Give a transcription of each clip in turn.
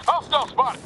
Hostile spot.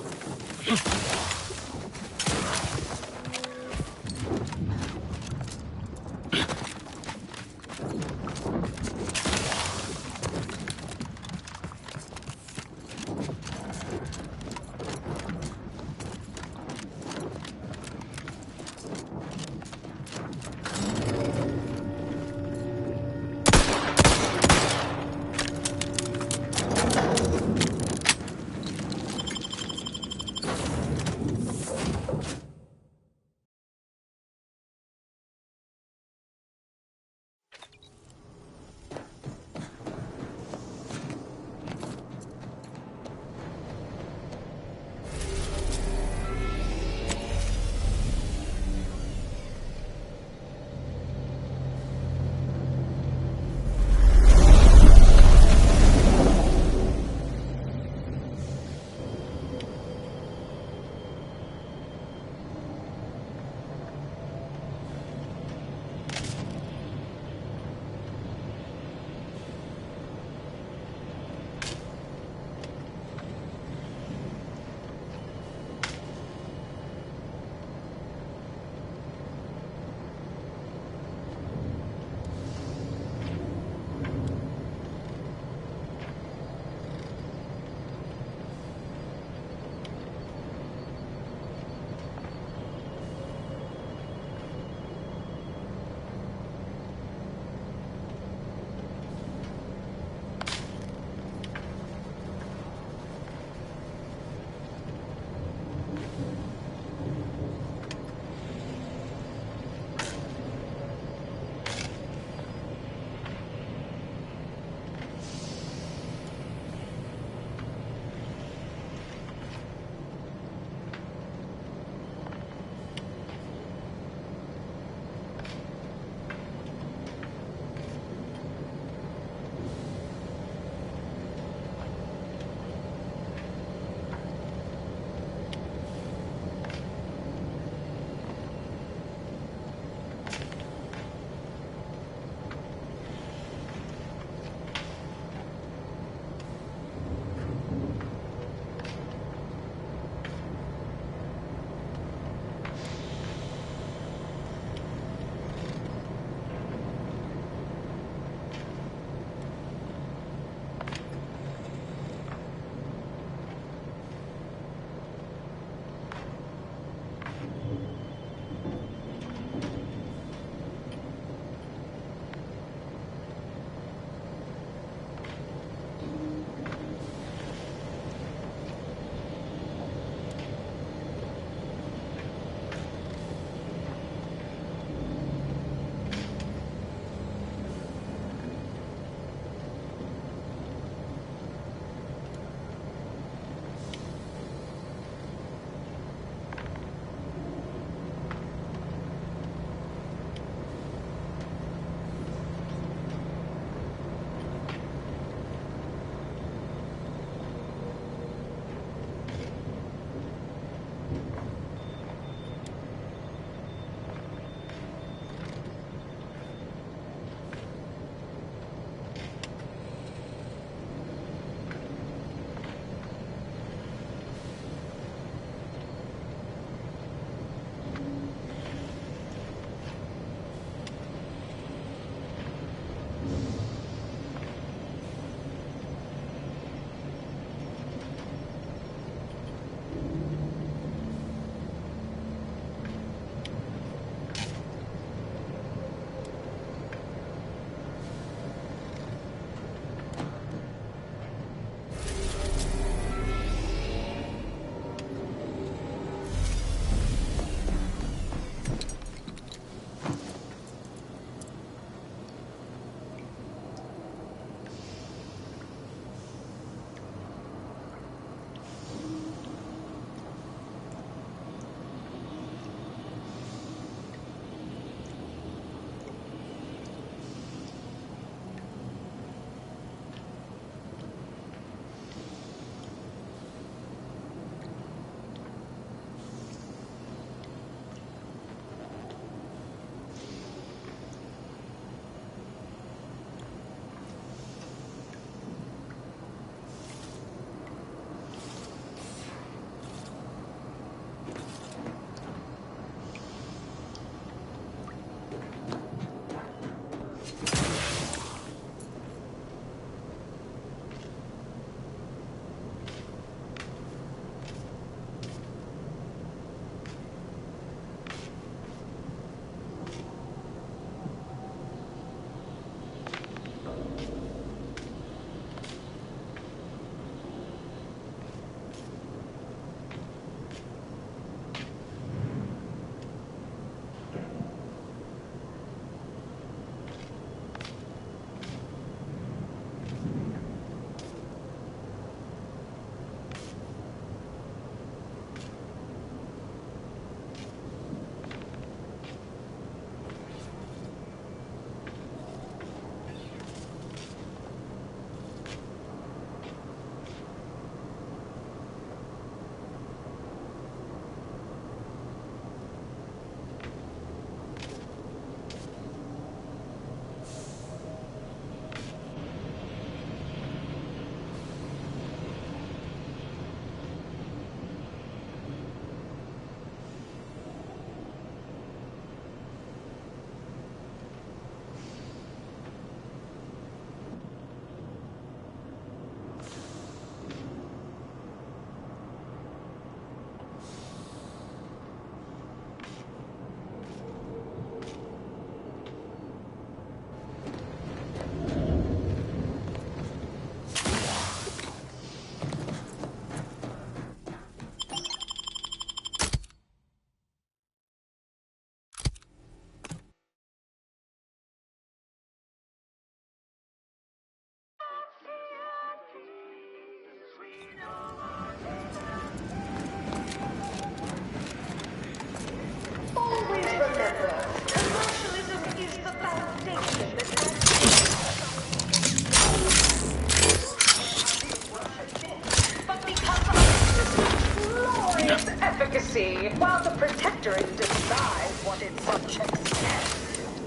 protectorate decides what its subjects get.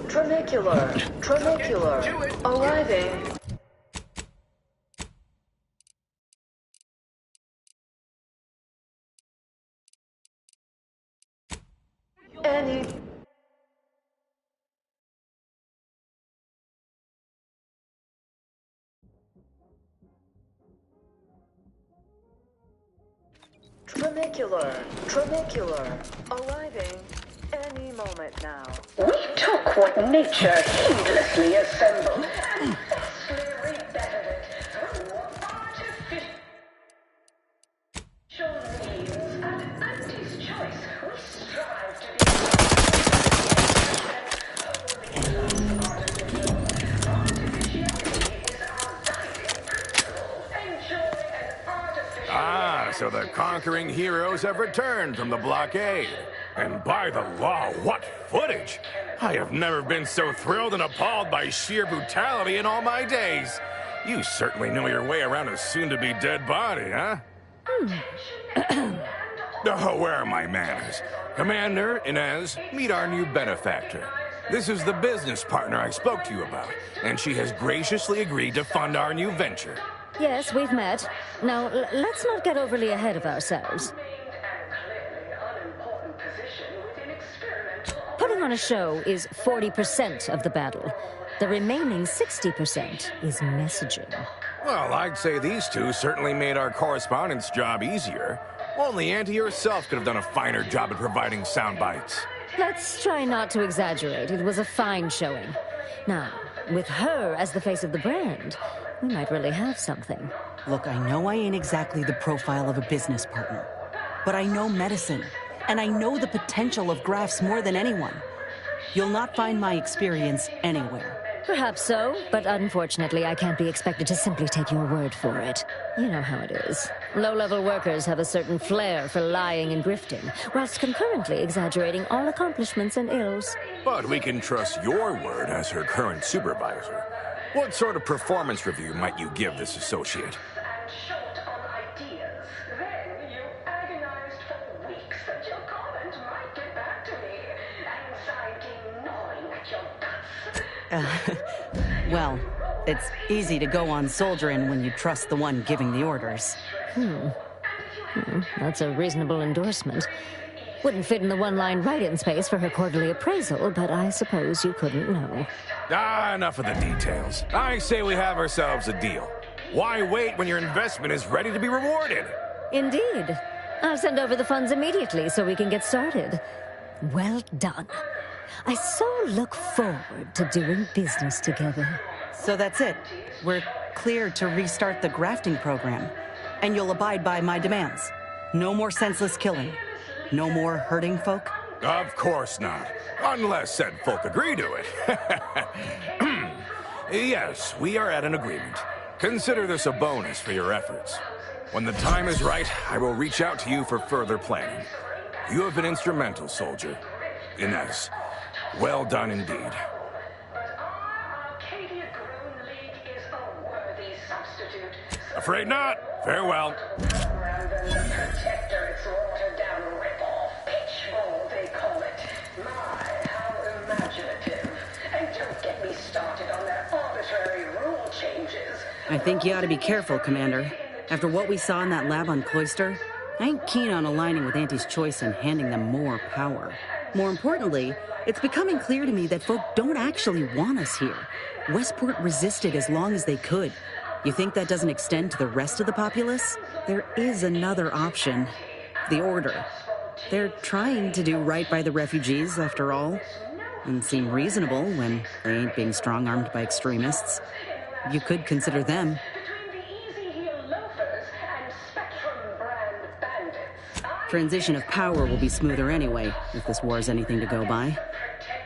Tranicular, arriving. Any... Tranicular, arriving any moment now. We took what nature heedlessly assembled and thusly rebettered it through artificial means. At Auntie's choice, we strive to be artificiality is our guiding principle. Enjoy an artificial... Ah, so the conquering heroes have returned from the blockade. And by the law, what footage! I have never been so thrilled and appalled by sheer brutality in all my days. You certainly know your way around a soon-to-be dead body, huh? Oh, where are my manners? Commander, Inez, meet our new benefactor. This is the business partner I spoke to you about, and she has graciously agreed to fund our new venture. Yes, we've met. Now, let's not get overly ahead of ourselves. Putting on a show is 40% of the battle. The remaining 60% is messaging. Well, I'd say these two certainly made our correspondence job easier. Only Auntie herself could have done a finer job at providing sound bites. Let's try not to exaggerate. It was a fine showing. Now, with her as the face of the brand, we might really have something. Look, I know I ain't exactly the profile of a business partner, but I know medicine, and I know the potential of grafts more than anyone. You'll not find my experience anywhere. Perhaps so, but unfortunately I can't be expected to simply take your word for it. You know how it is. Low-level workers have a certain flair for lying and grifting, whilst concurrently exaggerating all accomplishments and ills. But we can trust your word as her current supervisor. What sort of performance review might you give this associate? Well, it's easy to go on soldiering when you trust the one giving the orders. That's a reasonable endorsement. Wouldn't fit in the one-line write-in space for her quarterly appraisal, but I suppose you couldn't know. Enough of the details. I say we have ourselves a deal. Why wait when your investment is ready to be rewarded? Indeed. I'll send over the funds immediately so we can get started. Well done. I so look forward to doing business together. So that's it. We're clear to restart the grafting program. And you'll abide by my demands. No more senseless killing. No more hurting folk? Of course not. Unless said folk agree to it. Yes, we are at an agreement. Consider this a bonus for your efforts. When the time is right, I will reach out to you for further planning. You have been instrumental, soldier. Inez, well done indeed. Afraid not. Farewell. I think you ought to be careful, Commander. After what we saw in that lab on Cloister, I ain't keen on aligning with Auntie's choice and handing them more power. More importantly, it's becoming clear to me that folk don't actually want us here. Westport resisted as long as they could. You think that doesn't extend to the rest of the populace? There is another option. The Order. They're trying to do right by the refugees, after all, and seem reasonable when they ain't being strong-armed by extremists. You could consider them. Transition of power will be smoother anyway, if this war's anything to go by.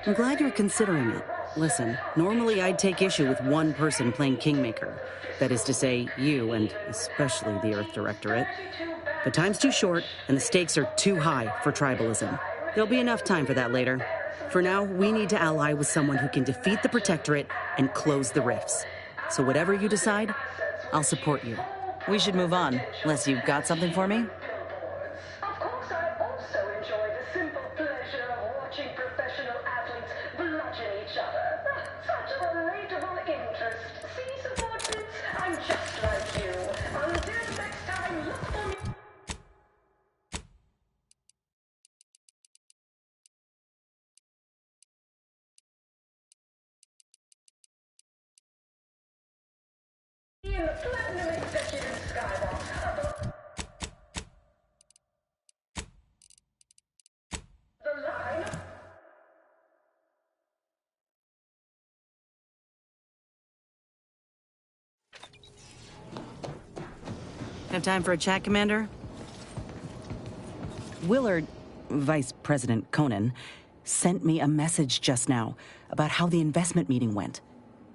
I'm glad you're considering it. Listen, normally I'd take issue with one person playing Kingmaker. That is to say, you, and especially the Earth Directorate. But time's too short, and the stakes are too high for tribalism. There'll be enough time for that later. For now, we need to ally with someone who can defeat the Protectorate and close the rifts. So whatever you decide, I'll support you. We should move on, unless you've got something for me? Of course, I also enjoy the simple the Platinum Executive Skywalk of the line. Have time for a chat, Commander? Willard, Vice President Conan, sent me a message just now about how the investment meeting went.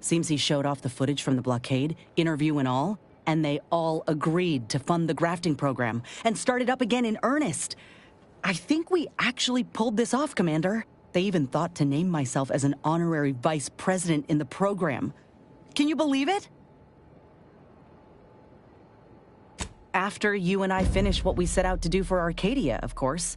Seems he showed off the footage from the blockade, interview and all, and they all agreed to fund the grafting program and start it up again in earnest. I think we actually pulled this off, Commander. They even thought to name myself as an honorary vice president in the program. Can you believe it? After you and I finish what we set out to do for Arcadia, of course.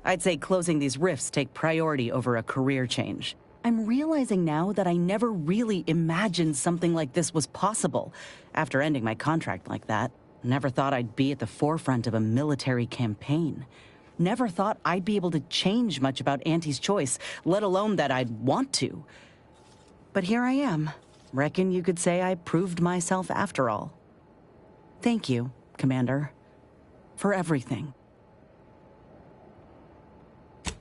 I'd say closing these rifts take priority over a career change. I'm realizing now that I never really imagined something like this was possible after ending my contract like that. Never thought I'd be at the forefront of a military campaign. Never thought I'd be able to change much about Auntie's choice, let alone that I'd want to. But here I am. Reckon you could say I proved myself after all. Thank you, Commander, for everything.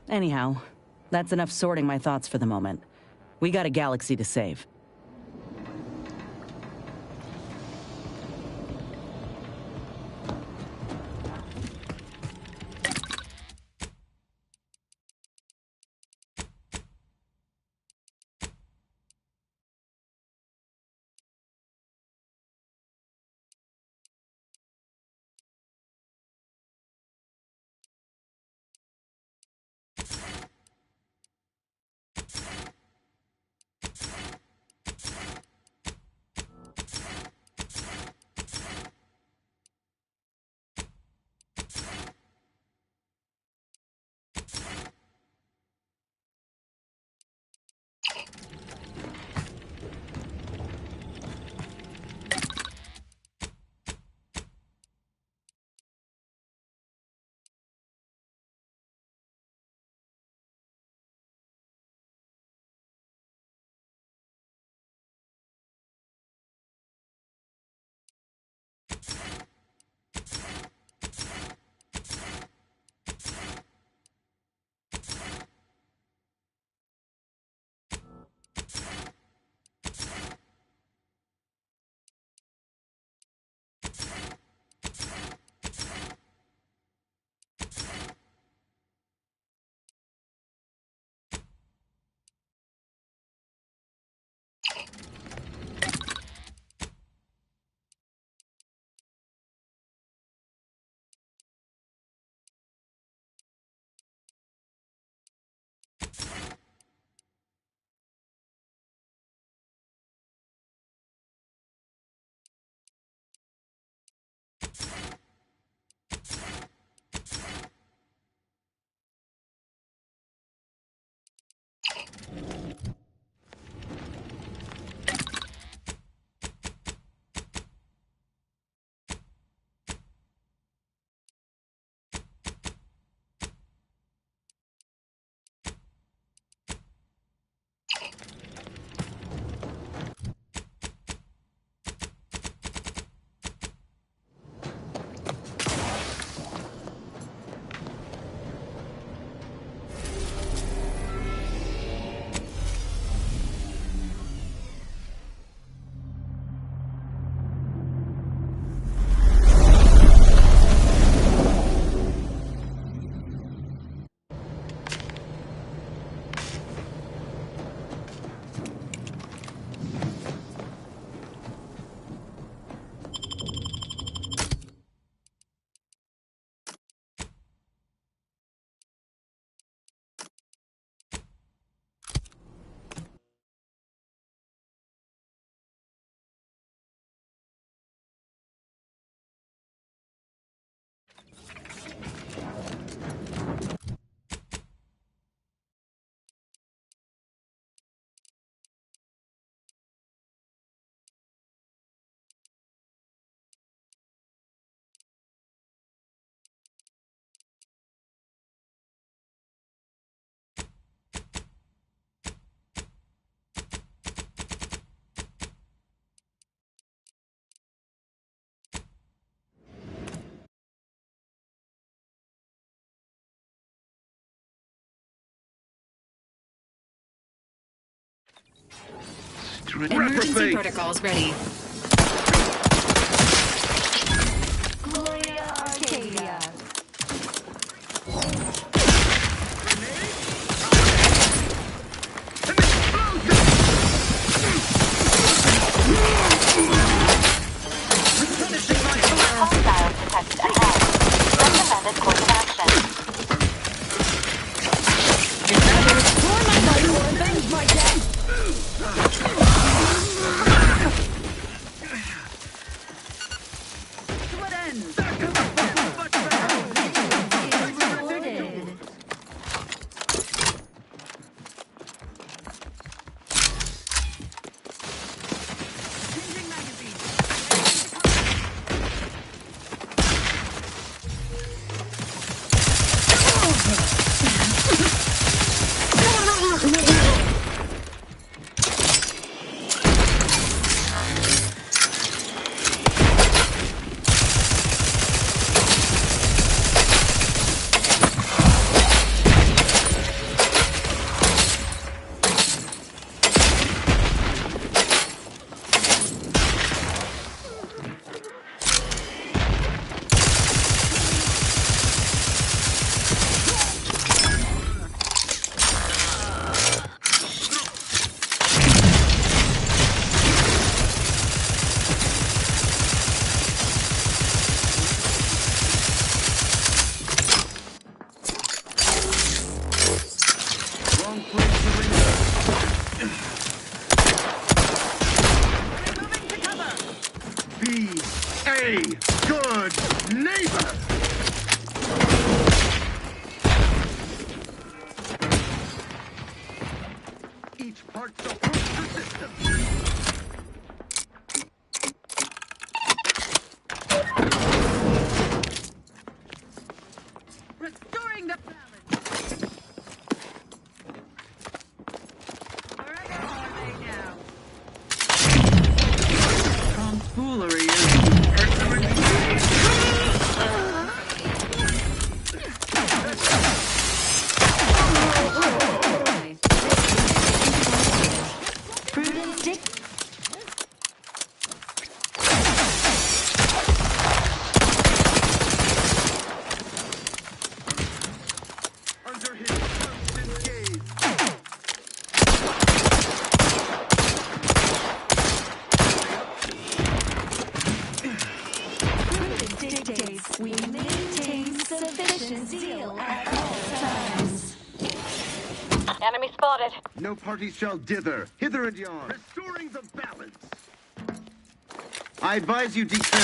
Anyhow, that's enough sorting my thoughts for the moment. We got a galaxy to save. Emergency protocols ready. Gloria Arcadia. Hostiles detected ahead. Recommended course of action. Restore my life or avenge my death! To what end? Changing magazine. Be a good neighbor. Each part supports the system. Restoring the balance. Wherever are they now? Tomfoolery is Prudence dick. under his constant gaze. Prudence dictates we maintain sufficient zeal at all times. Enemy spotted. No party shall dither, hither and yon. Restoring the balance. I advise you declare.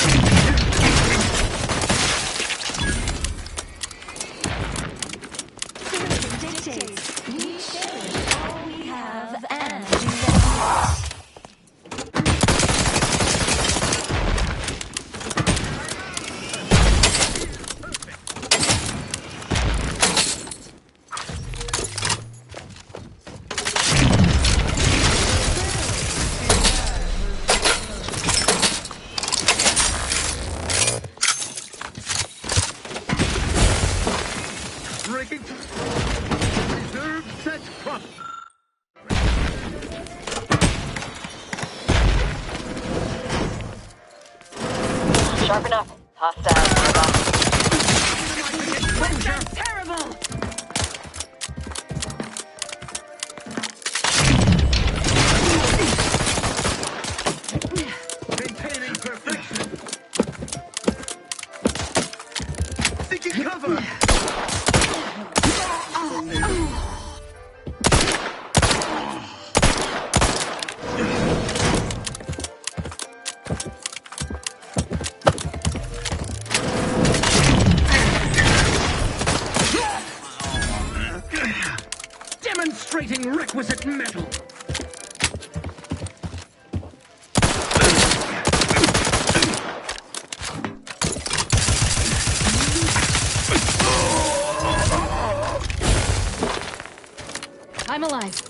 Prudence dictates we cherish all we have and invest it. Breaking reserve set prop. Sharpen up. Hostile. terrible. Maintaining perfection. Seeking cover. Demonstrating requisite mettle. I'm alive.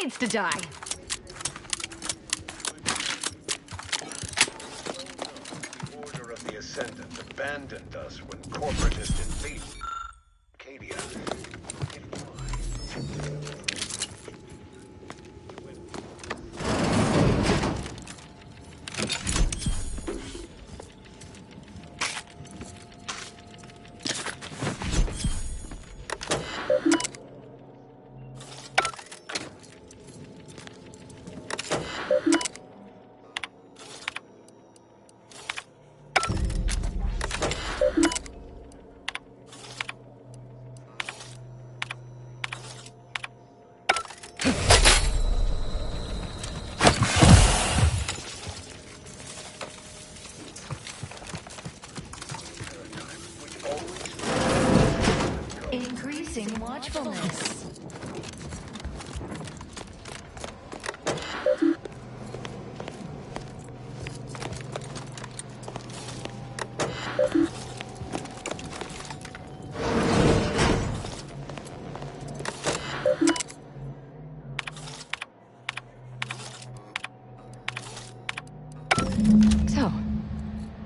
needs to die. The Order of the Ascendant abandoned us when corporatists invaded Arcadia. Increasing watchfulness. So,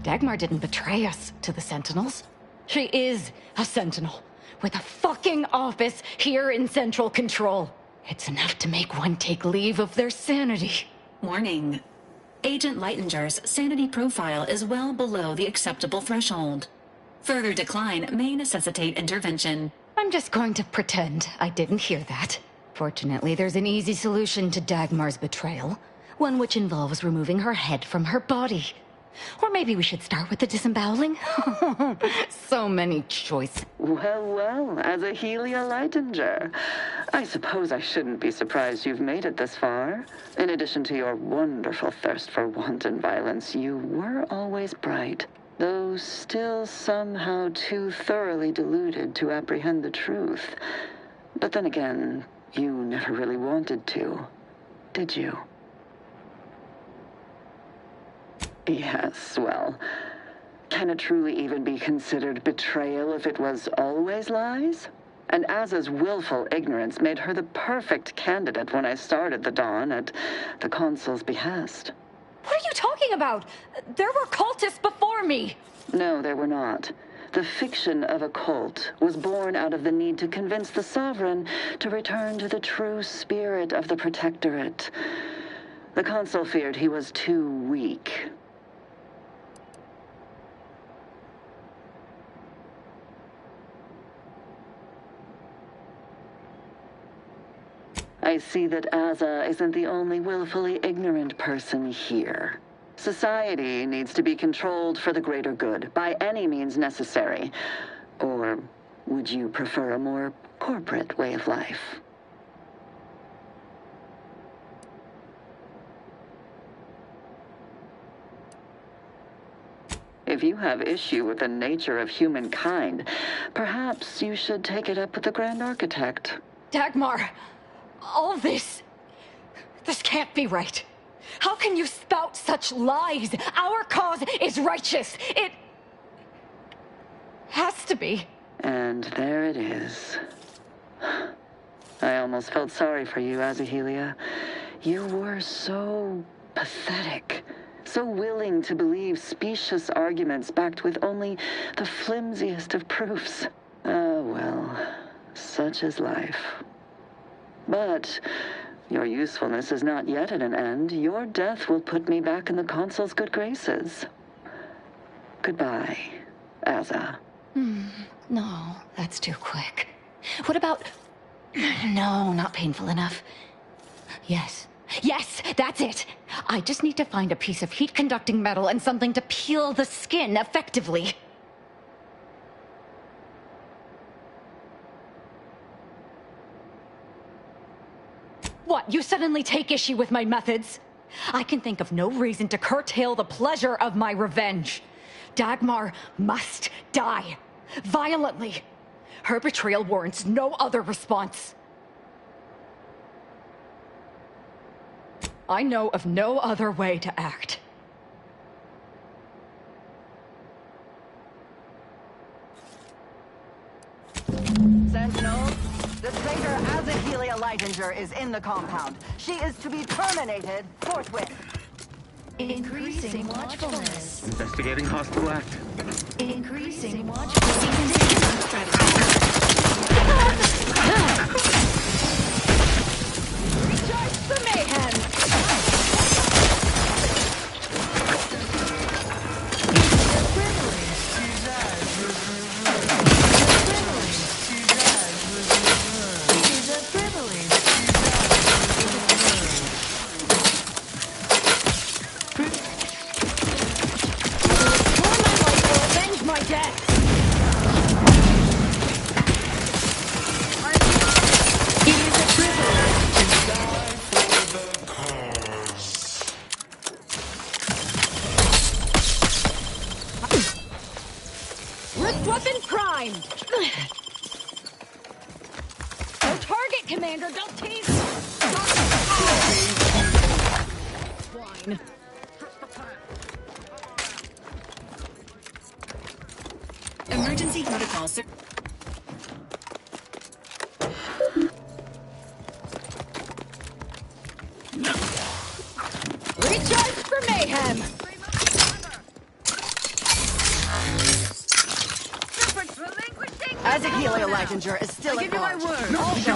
Dagmar didn't betray us to the Sentinels. She is a Sentinel, with a fucking office here in Central Control. It's enough to make one take leave of their sanity. Warning. Agent Lightinger's sanity profile is well below the acceptable threshold. Further decline may necessitate intervention. I'm just going to pretend I didn't hear that. Fortunately, there's an easy solution to Dagmar's betrayal. One which involves removing her head from her body. Or maybe we should start with the disemboweling? So many choices. Well, as a Helia Lightinger, I suppose I shouldn't be surprised you've made it this far. In addition to your wonderful thirst for wanton violence, you were always bright, though still somehow too thoroughly deluded to apprehend the truth. But then again, you never really wanted to, did you? Yes, well, can it truly even be considered betrayal if it was always lies? And Aza's willful ignorance made her the perfect candidate when I started the Dawn at the Consul's behest. What are you talking about? There were cultists before me. No, there were not. The fiction of a cult was born out of the need to convince the Sovereign to return to the true spirit of the Protectorate. The Consul feared he was too weak. I see that Aza isn't the only willfully ignorant person here. Society needs to be controlled for the greater good, by any means necessary. Or would you prefer a more corporate way of life? If you have issue with the nature of humankind, perhaps you should take it up with the Grand Architect. Dagmar, all this can't be right. How can you spout such lies? Our cause is righteous. It has to be. And there it is. I almost felt sorry for you, Azahelia. You were so pathetic. So willing to believe specious arguments backed with only the flimsiest of proofs. Ah, well, such is life. But your usefulness is not yet at an end. Your death will put me back in the Consul's good graces. Goodbye, Aza. No, that's too quick. What about... No, not painful enough. Yes, that's it. I just need to find a piece of heat-conducting metal and something to peel the skin effectively. What, you suddenly take issue with my methods? I can think of no reason to curtail the pleasure of my revenge. Dagmar must die. Violently. Her betrayal warrants no other response. I know of no other way to act. Sentinel, the traitor Azealia Leitinger is in the compound. She is to be terminated forthwith. Increasing watchfulness. Investigating hostile act. Increasing watchfulness. Recharge for mayhem! Weapon primed! No target, Commander! Don't tease! Swine. Emergency protocols. Recharge for mayhem! Azealia Leitinger is still at large. No, Also,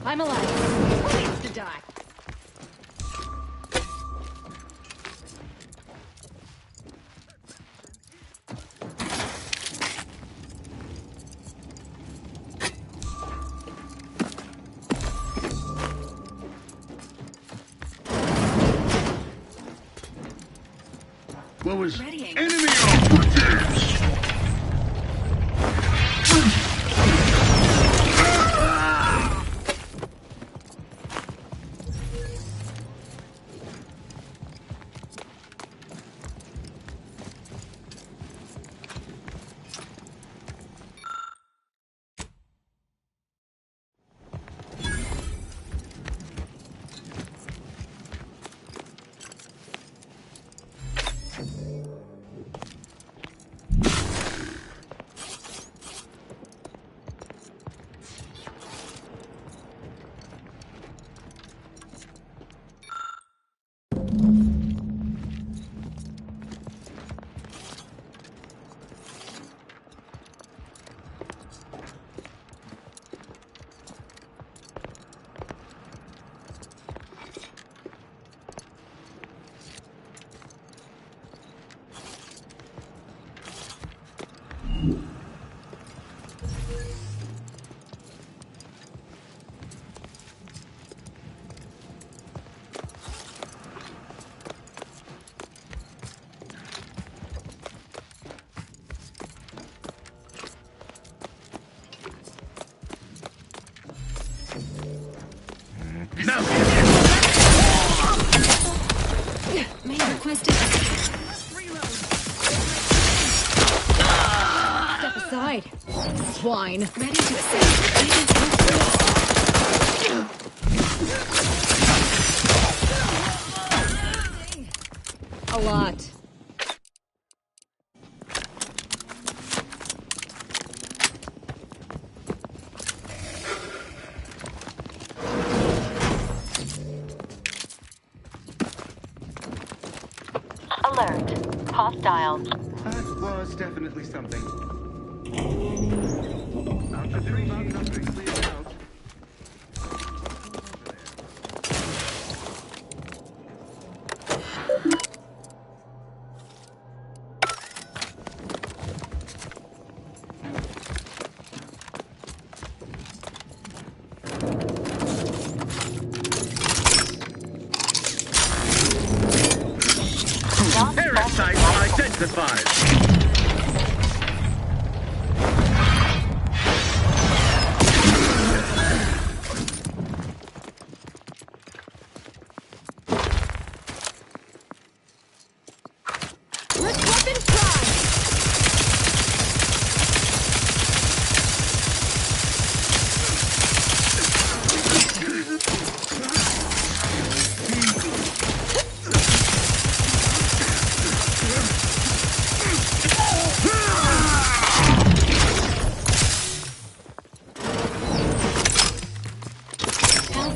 I'm alive. Who needs to die? What was Readying. enemy operatives? Main requested. Step aside. Swine. Ready to assist. A lot. Alert. Hostile. That was definitely something. Out to 3, cleared out. electrified.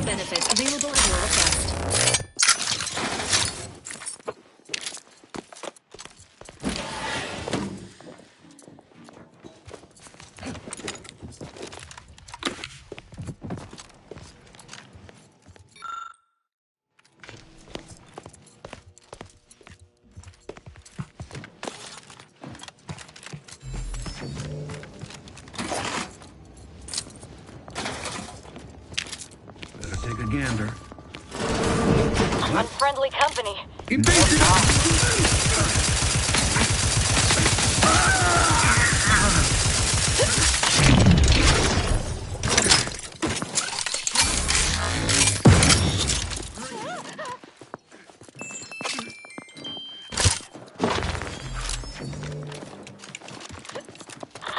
Benefits available at your request. Take a gander. Unfriendly company.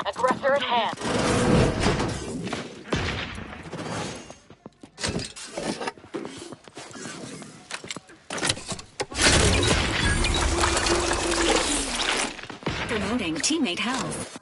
Aggressor at hand. Promoting teammate health.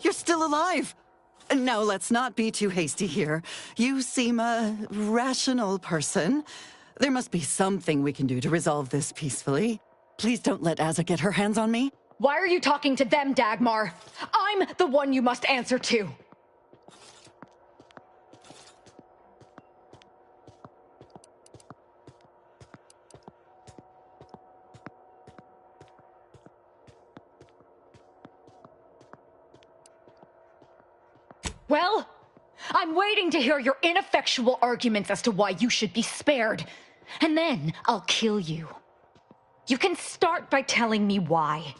You're still alive! Now, let's not be too hasty here. You seem a rational person. There must be something we can do to resolve this peacefully. Please don't let Azza get her hands on me. Why are you talking to them, Dagmar? I'm the one you must answer to. Well, I'm waiting to hear your ineffectual arguments as to why you should be spared. And then I'll kill you. You can start by telling me why.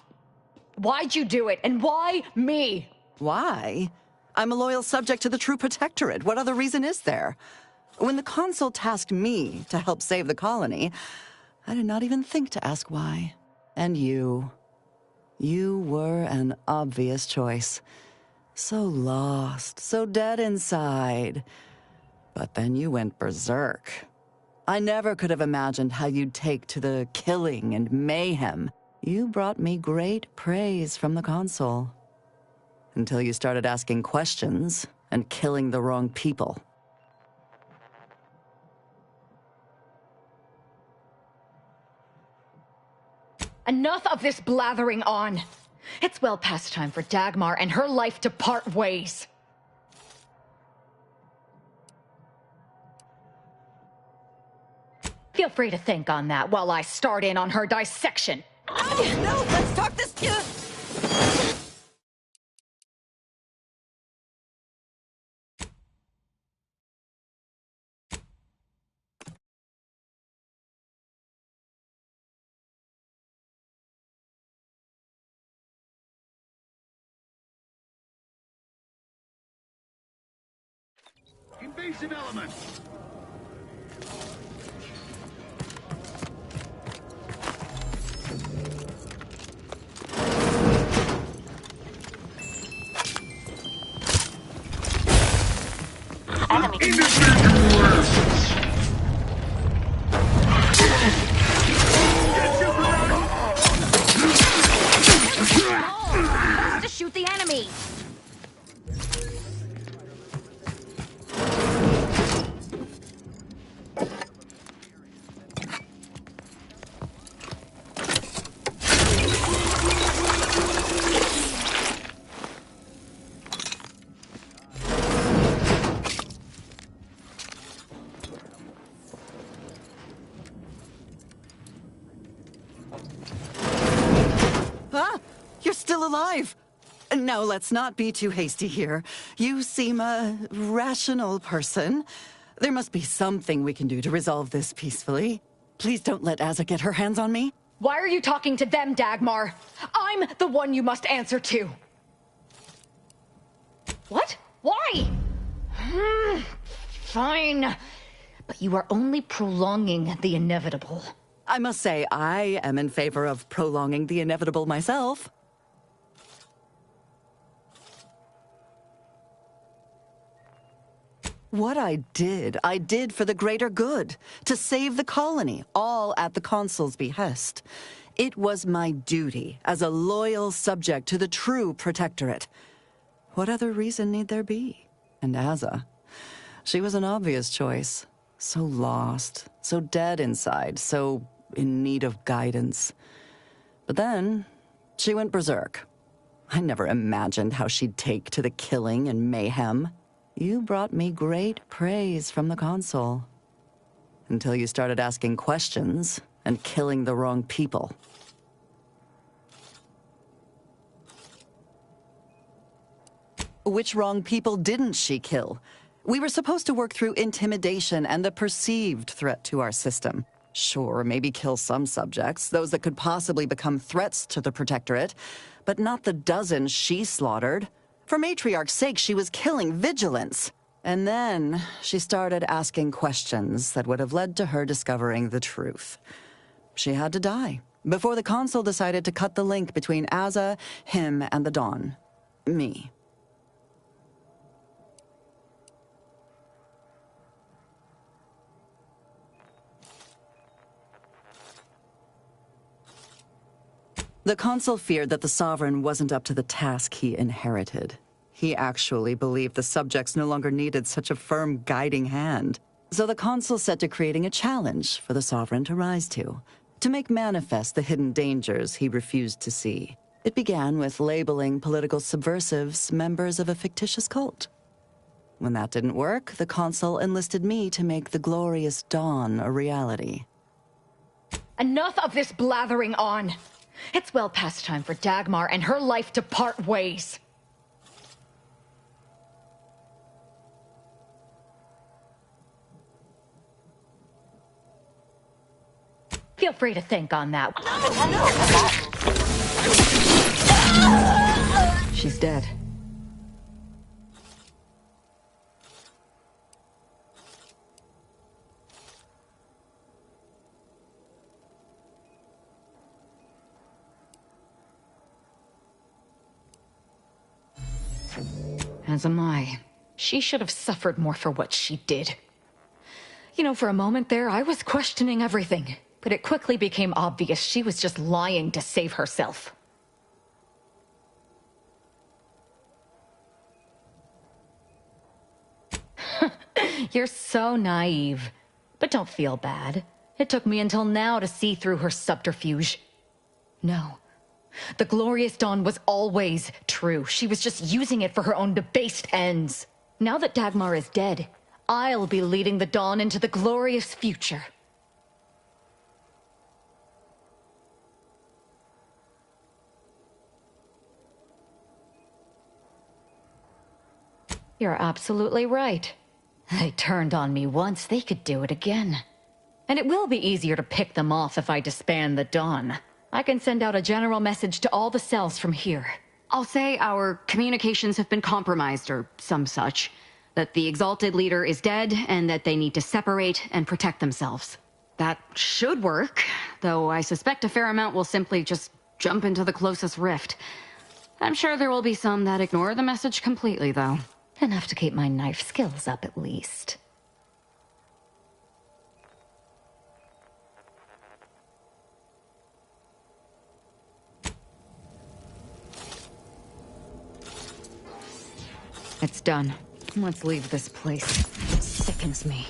Why'd you do it, and why me? Why? I'm a loyal subject to the True Protectorate. What other reason is there? When the Consul tasked me to help save the colony, I did not even think to ask why. And you were an obvious choice. So lost, so dead inside. But then you went berserk. I never could have imagined how you'd take to the killing and mayhem. You brought me great praise from the Consul. Until you started asking questions and killing the wrong people. Enough of this blathering on. It's well past time for Dagmar and her life to part ways. Feel free to think on that while I start in on her dissection. No, let's talk this through. Invasive element! To shoot the enemy! alive. Now, let's not be too hasty here. You seem a rational person. There must be something we can do to resolve this peacefully. Please don't let Azza get her hands on me. Why are you talking to them, Dagmar? I'm the one you must answer to. What? Why? Fine. But you are only prolonging the inevitable. I must say, I am in favor of prolonging the inevitable myself. What I did for the greater good, to save the colony, all at the Consul's behest. It was my duty as a loyal subject to the true Protectorate. What other reason need there be? And Azza, she was an obvious choice. So lost, so dead inside, so in need of guidance. But then, she went berserk. I never imagined how she'd take to the killing and mayhem. You brought me great praise from the Consul. Until you started asking questions and killing the wrong people. Which wrong people didn't she kill? We were supposed to work through intimidation and the perceived threat to our system. Sure, maybe kill some subjects, those that could possibly become threats to the Protectorate, but not the dozens she slaughtered. For Matriarch's sake, she was killing vigilance. And then she started asking questions that would have led to her discovering the truth. She had to die before the Consul decided to cut the link between Azza, him, and the Dawn. Me. The Consul feared that the Sovereign wasn't up to the task he inherited. He actually believed the subjects no longer needed such a firm guiding hand. So the Consul set to creating a challenge for the Sovereign to rise to make manifest the hidden dangers he refused to see. It began with labeling political subversives members of a fictitious cult. When that didn't work, the Consul enlisted me to make the glorious dawn a reality. Enough of this blathering on! It's well past time for Dagmar and her life to part ways. Feel free to think on that. She's dead. As am I. She should have suffered more for what she did. You know, for a moment there, I was questioning everything. But it quickly became obvious she was just lying to save herself. You're so naive. But don't feel bad. It took me until now to see through her subterfuge. No. The glorious dawn was always true. She was just using it for her own debased ends. Now that Dagmar is dead, I'll be leading the dawn into the glorious future. You're absolutely right. They turned on me once, they could do it again. And it will be easier to pick them off if I disband the Dawn. I can send out a general message to all the cells from here. I'll say our communications have been compromised or some such. That the Exalted Leader is dead and that they need to separate and protect themselves. That should work, though I suspect a fair amount will simply just jump into the closest rift. I'm sure there will be some that ignore the message completely, though. Enough to keep my knife skills up, at least. It's done. Let's leave this place. It sickens me.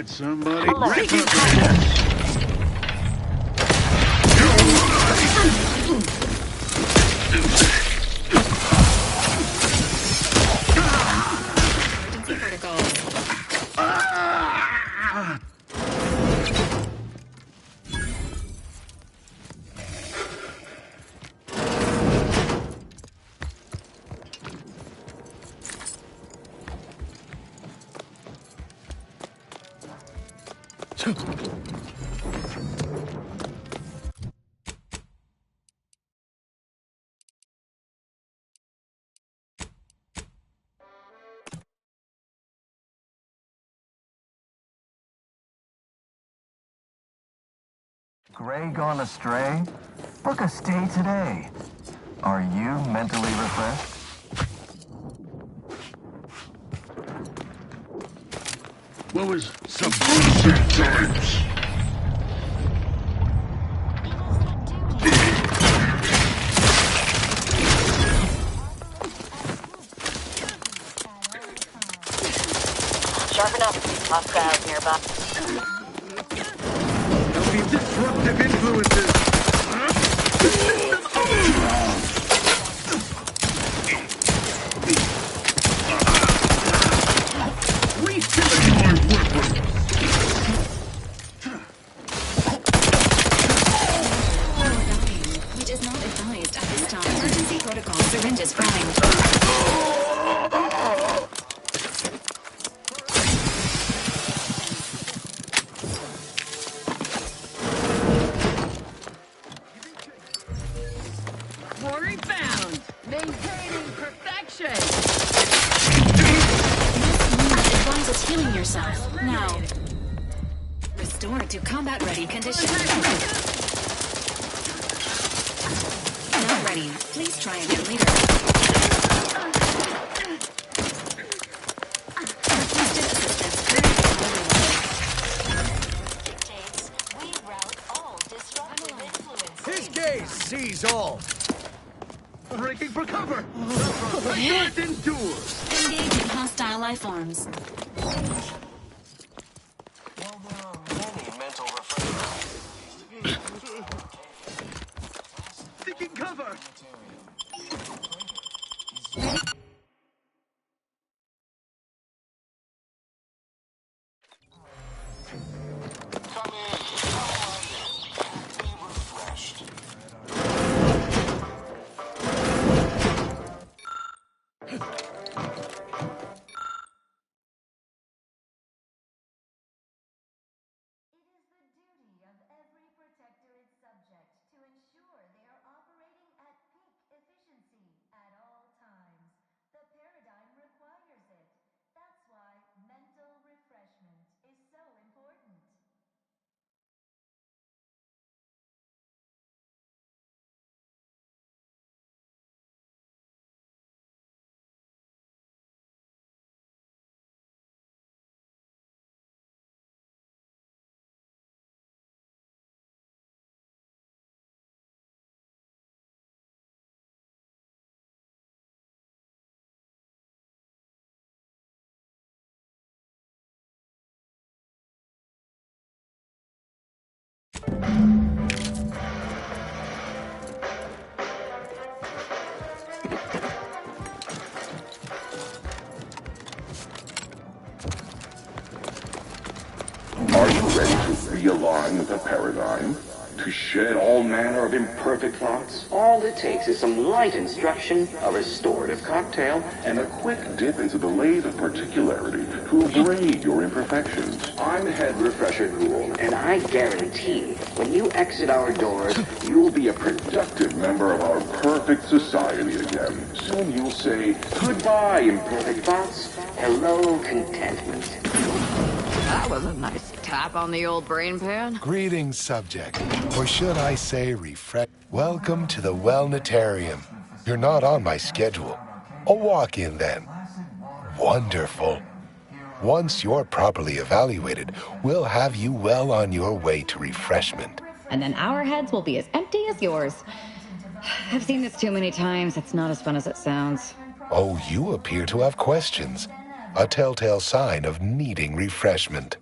Got somebody. Gray gone astray? Book a stay today. Are you mentally refreshed? What was some bullshit times? Sharpen up. Hostiles nearby. There'll be disruptive influences. Refilling my weapon. Which is not advised at this time. Emergency protocol syringes primed. Quarry found. Maintaining perfection. Advise healing yourself. Now. Restore to combat-ready condition. Not ready. Please try again later. Requested assistance Dictates we route all disruptive influences. His gaze sees all. Breaking for cover. It endures. engage in hostile life forms. Well, there are many mental refreshments. Seeking cover. Are you ready to realign with the paradigm? To shed all manner of imperfect thoughts? All it takes is some light instruction, a restorative cocktail, and a quick dip into the lathe of particularity to abrade your imperfections. I'm Head Refresher Ghoul, and I guarantee when you exit our doors, you'll be a productive member of our perfect society again. Soon you'll say, goodbye, imperfect thoughts. Hello, contentment. That was a nice tap on the old brain pan. Greetings, subject. Or should I say refresh? Welcome to the Wellnetarium. You're not on my schedule. A walk-in then. Wonderful. Once you're properly evaluated, we'll have you well on your way to refreshment. And then our heads will be as empty as yours. I've seen this too many times. It's not as fun as it sounds. Oh, you appear to have questions. A telltale sign of needing refreshment.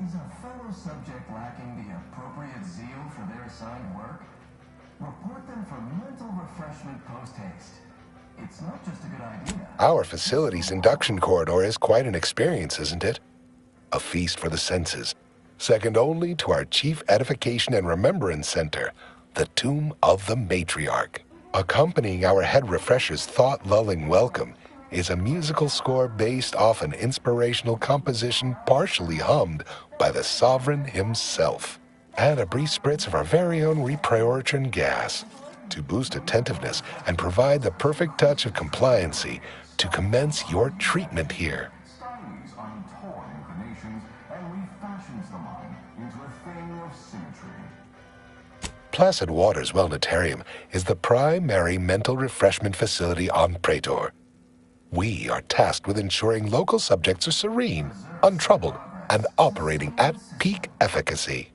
Is a fellow subject lacking the appropriate zeal for their assigned work? Report them for mental refreshment post-haste. It's not just a good idea. Our facility's induction corridor is quite an experience, isn't it? A feast for the senses, second only to our Chief Edification and Remembrance Center, the Tomb of the Matriarch. Accompanying our head refresher's thought-lulling welcome is a musical score based off an inspirational composition partially hummed by the Sovereign himself, and a brief spritz of our very own reprioritrin gas to boost attentiveness and provide the perfect touch of compliancy to commence your treatment here. Styles untorn inclinations and refashions the mind into a thing of symmetry. Placid Waters Wellnetarium is the primary mental refreshment facility on Praetor. We are tasked with ensuring local subjects are serene, untroubled, and operating at peak efficacy.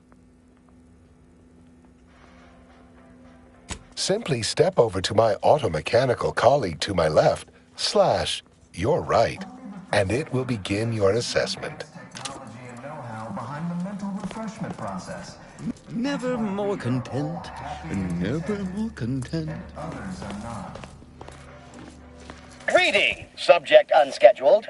Simply step over to my automechanical colleague to my left, / your right, and it will begin your assessment. Technology and know-how behind the mental refreshment process. Never more content, never more content. Others are not. Greetings, subject unscheduled.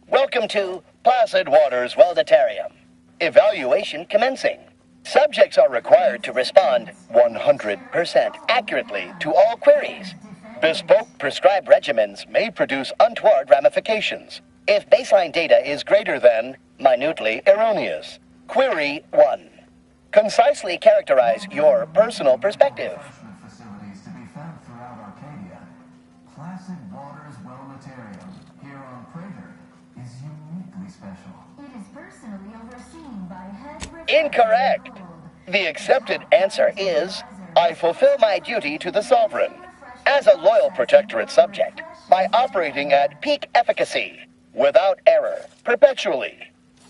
Welcome to Placid Waters Wellnetarium. Evaluation commencing. Subjects are required to respond 100% accurately to all queries. Bespoke prescribed regimens may produce untoward ramifications if baseline data is greater than minutely erroneous. Query 1. Concisely characterize your personal perspective. Facilities to be found throughout Arcadia. Placid Waters Wellnetarium here on Praetor is uniquely special. It is personally overseen by head Incorrect. The accepted answer is, I fulfill my duty to the Sovereign as a loyal protectorate subject by operating at peak efficacy, without error, perpetually,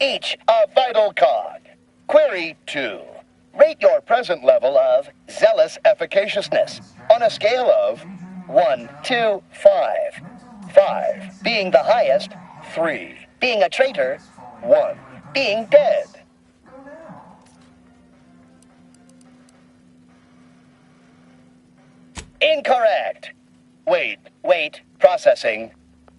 each a vital cog. Query 2. Rate your present level of zealous efficaciousness on a scale of 1 to 5. 5 being the highest, 3 being a traitor, 1 being dead. Incorrect. Wait, processing.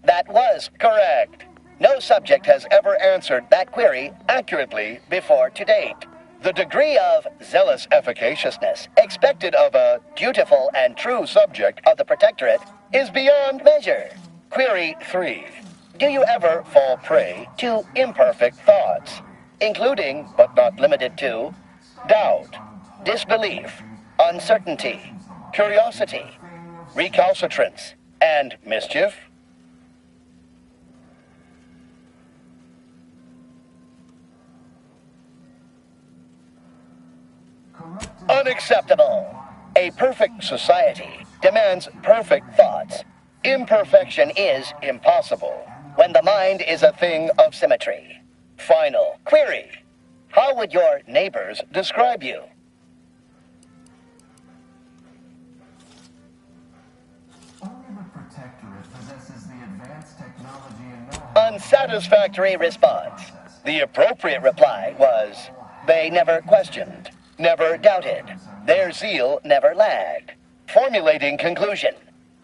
That was correct. No subject has ever answered that query accurately before to date. The degree of zealous efficaciousness expected of a dutiful and true subject of the Protectorate is beyond measure. Query 3. Do you ever fall prey to imperfect thoughts, including, but not limited to, doubt, disbelief, uncertainty, curiosity, recalcitrance, and mischief? Unacceptable. A perfect society demands perfect thoughts. Imperfection is impossible when the mind is a thing of symmetry. Final query. How would your neighbors describe you? Only the Protectorate possesses the advanced technology and know-how. Unsatisfactory response. The appropriate reply was, they never questioned, never doubted. Their zeal never lagged. Formulating conclusion.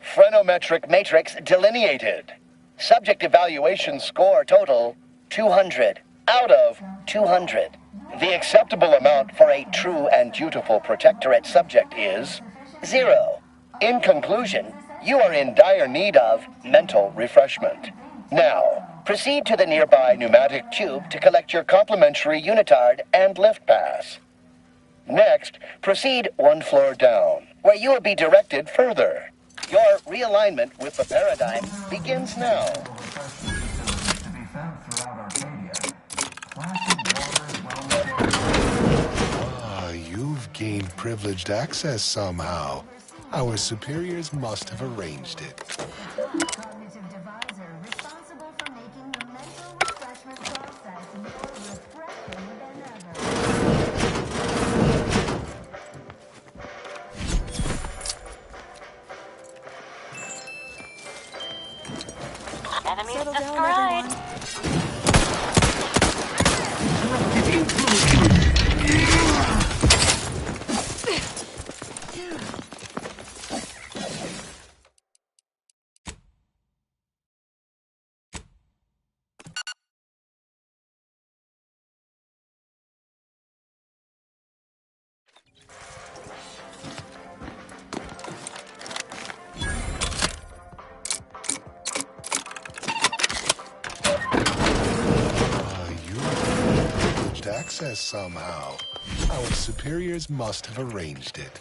Phrenometric matrix delineated. Subject evaluation score total 200 out of 200. The acceptable amount for a true and dutiful Protectorate subject is 0. In conclusion, you are in dire need of mental refreshment. Now, proceed to the nearby pneumatic tube to collect your complimentary unitard and lift pass. Next, proceed one floor down, where you will be directed further. Your realignment with the paradigm begins now. You've gained privileged access somehow. Our superiors must have arranged it. cognitive divisor responsible for making the mental refreshment process more refreshing than Enemies destroyed. Access somehow. Our superiors must have arranged it.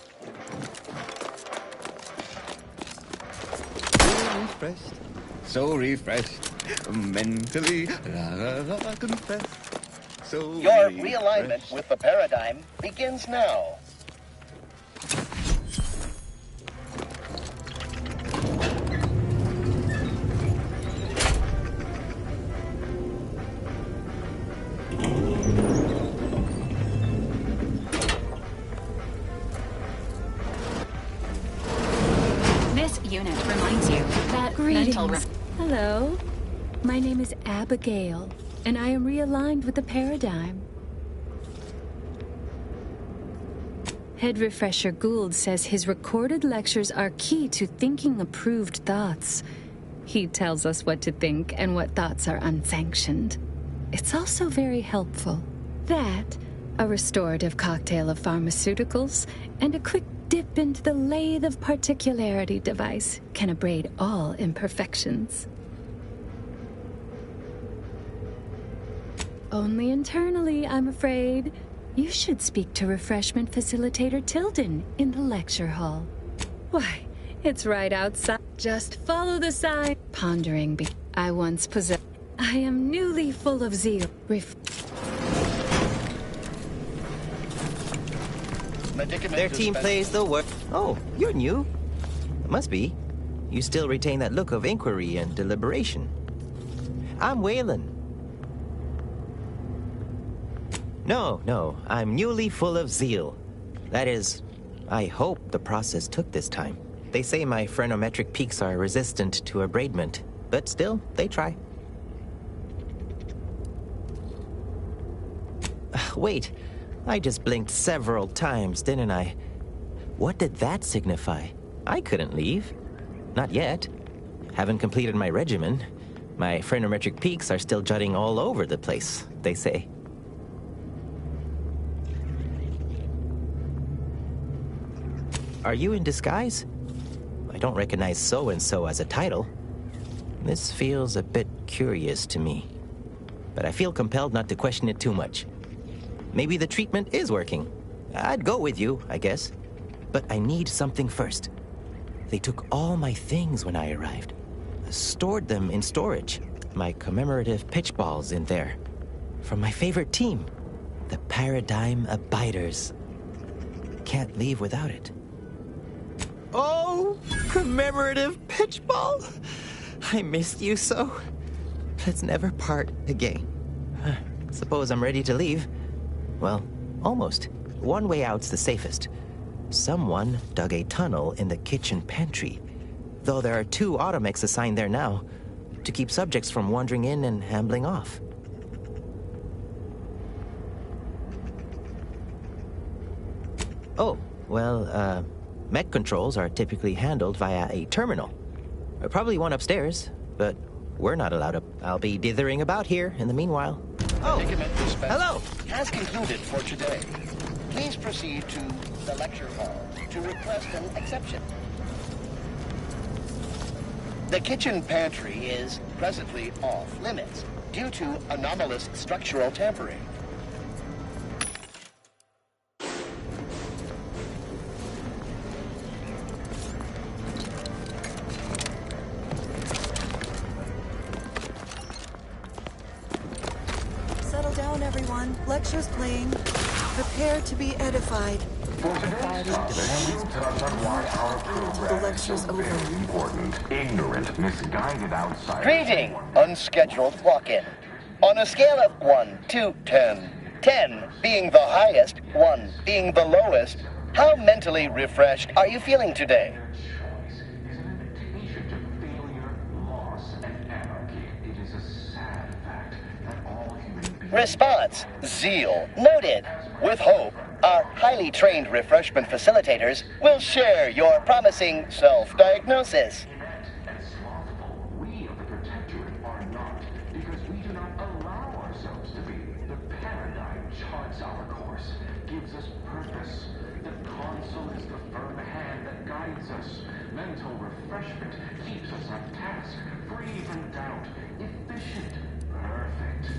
So refreshed, mentally, confessed. So Your realignment with the paradigm begins now. This unit reminds you that mental... Greetings. Hello. My name is Abigail, and I am realigned with the paradigm. Head Refresher Gould says his recorded lectures are key to thinking approved thoughts. He tells us what to think and what thoughts are unsanctioned. It's also very helpful. That, a restorative cocktail of pharmaceuticals, and a quick dip into the lathe of particularity device can abrade all imperfections. Only internally, I'm afraid. You should speak to Refreshment Facilitator Tilden in the lecture hall. Why, it's right outside. Just follow the sign. Pondering I once possessed. I am newly full of zeal. Their team plays the work. Oh, you're new. Must be. You still retain that look of inquiry and deliberation. I'm Waylon. No, I'm newly full of zeal. That is, I hope the process took this time. They say my phrenometric peaks are resistant to abradement, but still, they try. Wait, I just blinked several times, didn't I? What did that signify? I couldn't leave. Not yet. Haven't completed my regimen. My phrenometric peaks are still jutting all over the place, they say. Are you in disguise? I don't recognize so-and-so as a title. This feels a bit curious to me. But I feel compelled not to question it too much. Maybe the treatment is working. I'd go with you, I guess. But I need something first. They took all my things when I arrived. Stored them in storage. My commemorative pitch balls in there. From my favorite team, the Paradigm Abiders. Can't leave without it. Oh, commemorative pitch ball! I missed you so. Let's never part again. Suppose I'm ready to leave. Well, almost. One way out's the safest. Someone dug a tunnel in the kitchen pantry, though there are 2 automechs assigned there now, to keep subjects from wandering in and ambling off. Oh, well, mech controls are typically handled via a terminal. Probably one upstairs, but we're not allowed up. I'll be dithering about here in the meanwhile. Oh, hello! Has concluded for today. Please proceed to the lecture hall to request an exception. The kitchen pantry is presently off limits due to anomalous structural tampering. Settle down, everyone. Lecture's playing. Prepare to be edified. The lecture's over. Important, ignorant, misguided outsider. Greeting, unscheduled walk-in. On a scale of 1 to 10, 10 being the highest, 1 being the lowest, how mentally refreshed are you feeling today? Response, zeal, noted. With hope, our highly trained refreshment facilitators will share your promising self-diagnosis. We of the Protectorate are not, because we do not allow ourselves to be. The paradigm charts our course, gives us purpose. The console is the firm hand that guides us. Mental refreshment keeps us on task, free from doubt, efficient, perfect.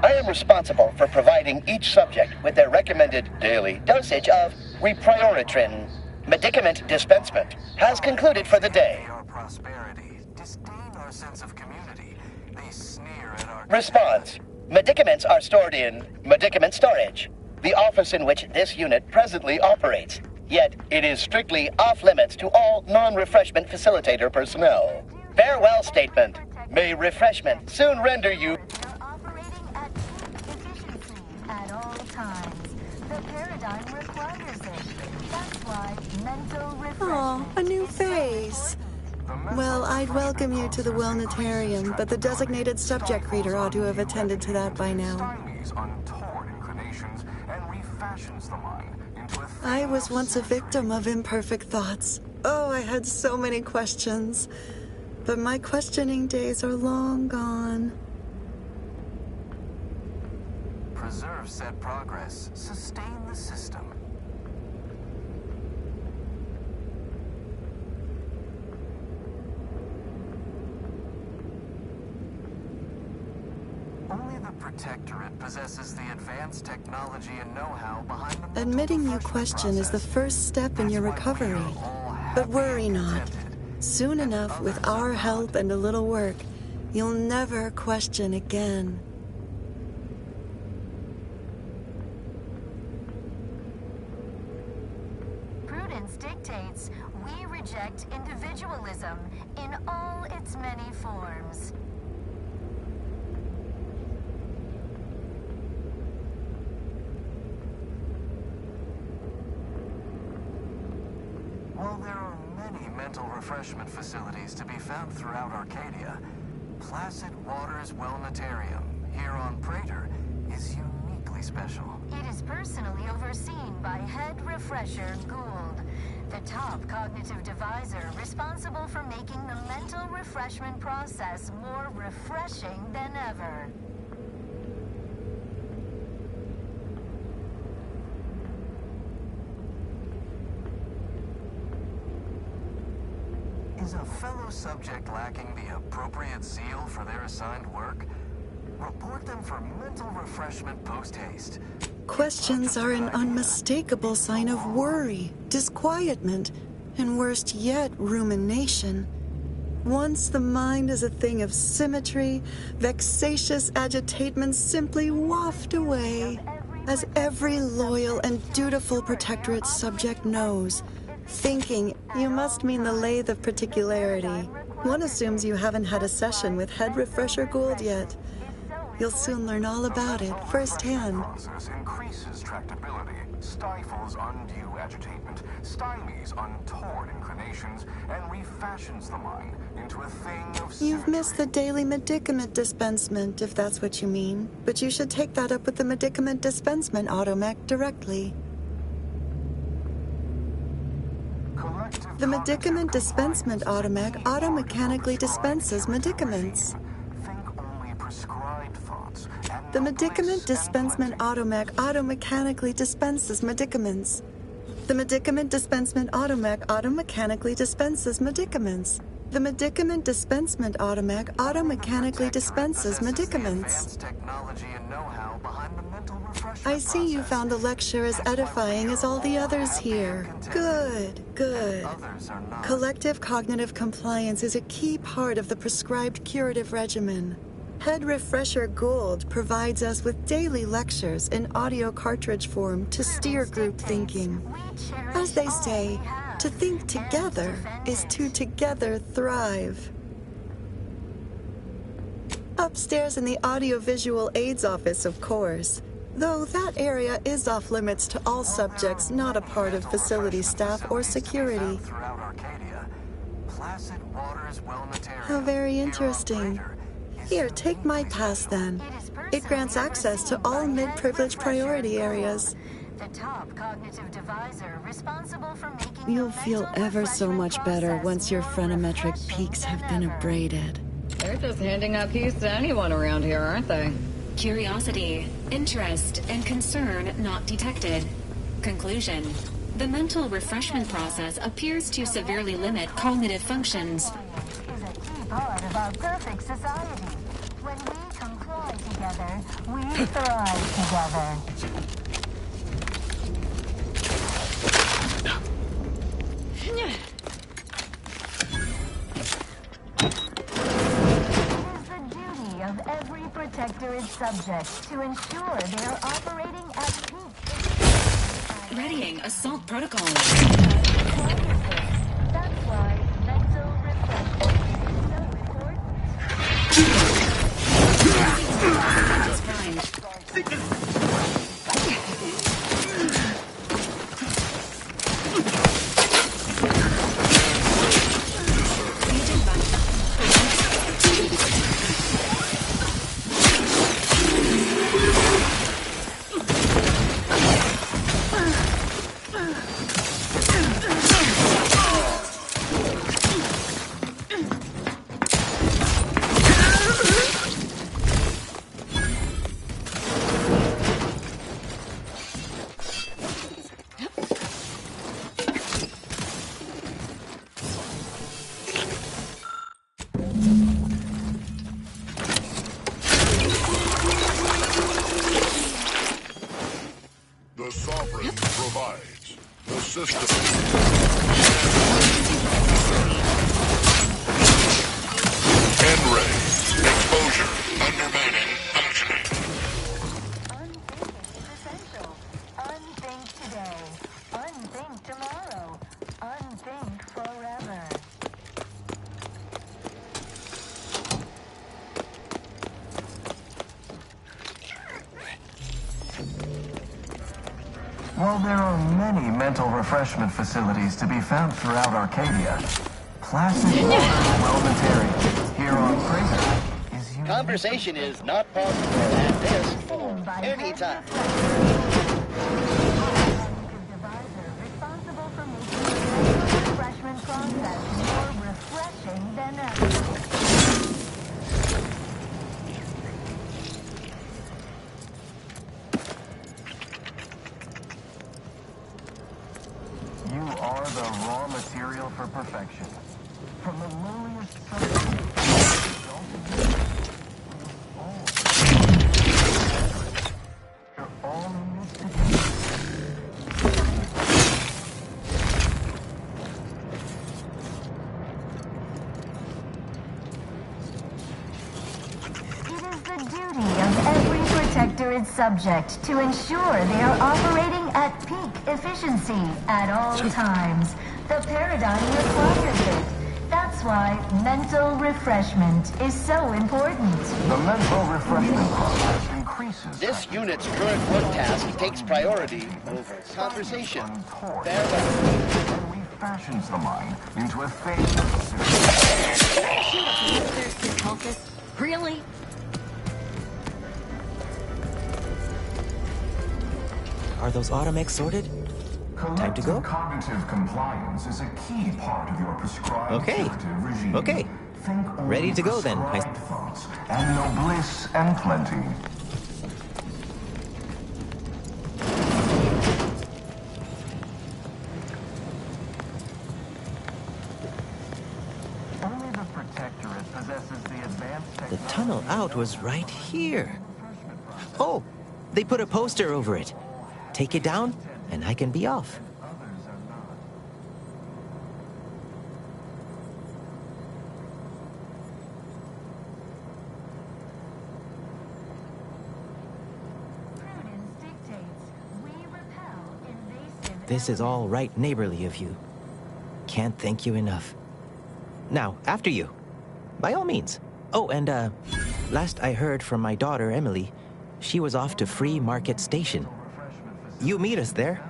I am responsible for providing each subject with their recommended daily dosage of reprioritrin. Medicament dispensement has concluded for the day. Our prosperity, disdain our sense of community. They sneer at our... Response. Medicaments are stored in medicament storage, the office in which this unit presently operates. Yet, it is strictly off-limits to all non-refreshment facilitator personnel. Farewell statement. May refreshment soon render you... At all times. The paradigm requires it. That's why mental refreshment... Aw, a new face. Well, I'd welcome you to the Wellnetarium, but the designated subject reader ought to have attended to that by now. I was once a victim of imperfect thoughts. Oh, I had so many questions. But my questioning days are long gone. Preserve said progress. Sustain the system. Only the Protectorate possesses the advanced technology and know-how behind the... Admitting you question is the first step in your recovery. But worry not. Soon enough, with our help and a little work, you'll never question again. Prudence dictates we reject individualism in all its many forms. While there are many mental refreshment facilities to be found throughout Arcadia, Placid Waters Wellnetarium here on Praetor is uniquely special. It is personally overseen by Head Refresher Gould, the top cognitive deviser responsible for making the mental refreshment process more refreshing than ever. Is a fellow subject lacking the appropriate zeal for their assigned work? Report them for mental refreshment post-haste. Questions are an unmistakable sign of worry, disquietment, and worst yet, rumination. Once the mind is a thing of symmetry, vexatious agitatements simply waft away. As every loyal and dutiful Protectorate subject knows, thinking, you must mean the lathe of particularity. One assumes you haven't had a session with Head Refresher Gould yet. You'll soon learn all about it firsthand. Process increases tractability, stifles undue agitatement, stymies untoward inclinations, and refashions the mind into a thing of... You've missed the daily medicament dispensement, if that's what you mean. But you should take that up with the medicament dispensement automech directly. The medicament dispensement automech auto-mechanically dispenses medicaments. The medicament dispensement automech auto-mechanically dispenses medicaments. The medicament dispensement automech auto-mechanically dispenses medicaments. The medicament dispensement automech auto-mechanically dispenses medicaments. I see you found the lecture as edifying as all the others here. Good, good. Collective cognitive compliance is a key part of the prescribed curative regimen. Head Refresher Gould provides us with daily lectures in audio cartridge form to steer group thinking. As they say, to think together is to together thrive. Upstairs in the audiovisual aids office, of course. Though that area is off limits to all subjects not a part of facility staff or security. How very interesting. Here, take my pass then. It grants access to all mid-privilege priority areas. The top cognitive divisor responsible for making You'll feel ever so much better once your phrenometric peaks have been abraded. They're just handing out keys to anyone around here, aren't they? Curiosity, interest, and concern not detected. Conclusion. The mental refreshment process appears to severely limit cognitive functions. is a key part of our perfect society. When we comply together, we thrive together. Of every protectorate subject to ensure they are operating at peak. Readying assault protocol. That's why mental refreshment is so important. The Sovereign provides. The system. N-ray. Exposure. Undermanning. Functioning. Unthink is essential. Unthink today. Unthink tomorrow. Unthink forever. While there are many mental refreshment facilities to be found throughout Arcadia, Placid Wellnetarium here on Crater is unique. Conversation is not possible at this or any time. Responsible for making the refreshment process more refreshing than ever. You are the raw material for perfection. From the lowliest substance. You're all in this together. It is the duty of every protectorate subject to ensure they are operating at peak efficiency at all times. The paradigm requires it. That's why mental refreshment is so important. The mental refreshment process increases. This unit's current work task takes priority over conversation. Farewell. And refashions the mind into a thing. Really? Are those automecs sorted? Time to go? Cognitive compliance is a key part of your prescribed curative regime. Okay. Think Ready to go then. prescribed thoughts, and no bliss and plenty. Only the Protectorate possesses the advanced The technology. tunnel out was right here. Oh, they put a poster over it. Take it down, and I can be off. Prudence dictates we repel invasive. This is all right neighborly of you. Can't thank you enough. Now, after you. By all means. Oh, and, last I heard from my daughter, Emily, she was off to Free Market Station. You meet us there.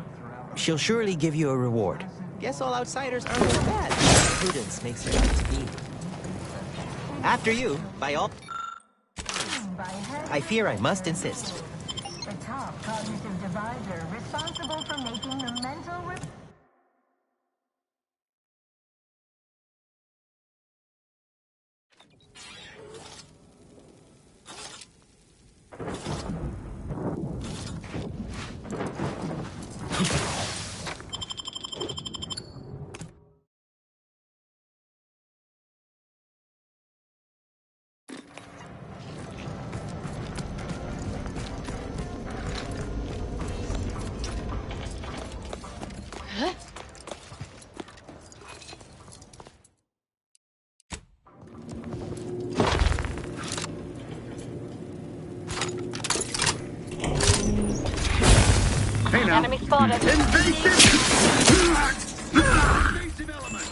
She'll surely give you a reward. Guess all outsiders aren't so bad. Prudence makes her out to be. After you, by all... I fear I must insist. The top cognitive divisor responsible for making the mental Enemy spotted. Invasive element.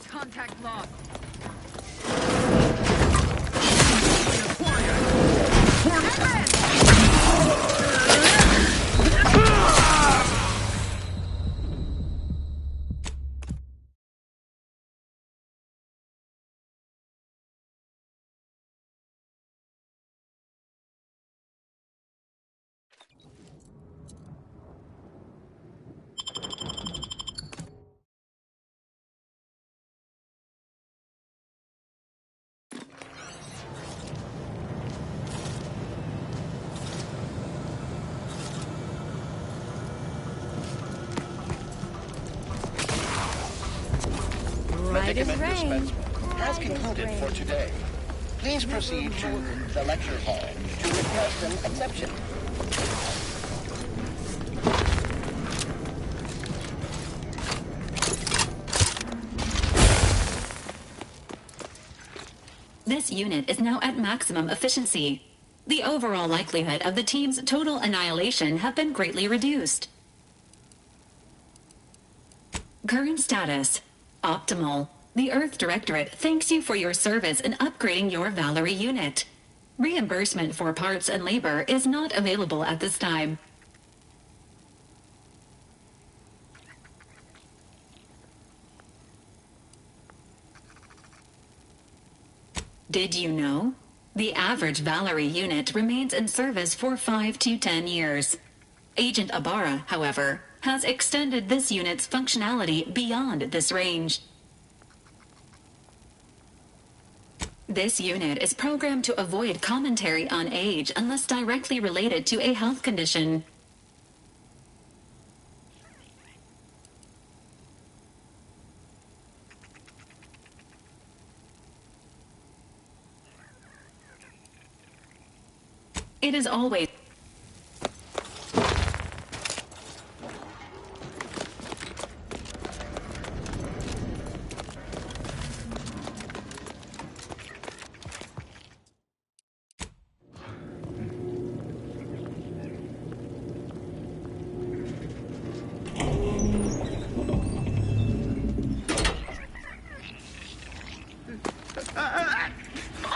Contact lost. Predicament dispensement has concluded for today. Please proceed to the lecture hall to request an exception. This unit is now at maximum efficiency. The overall likelihood of the team's total annihilation have been greatly reduced. Current status: optimal. The Earth Directorate thanks you for your service in upgrading your Valerie unit. Reimbursement for parts and labor is not available at this time. Did you know? The average Valerie unit remains in service for 5 to 10 years. Agent Ibarra, however, has extended this unit's functionality beyond this range. This unit is programmed to avoid commentary on age unless directly related to a health condition. It is always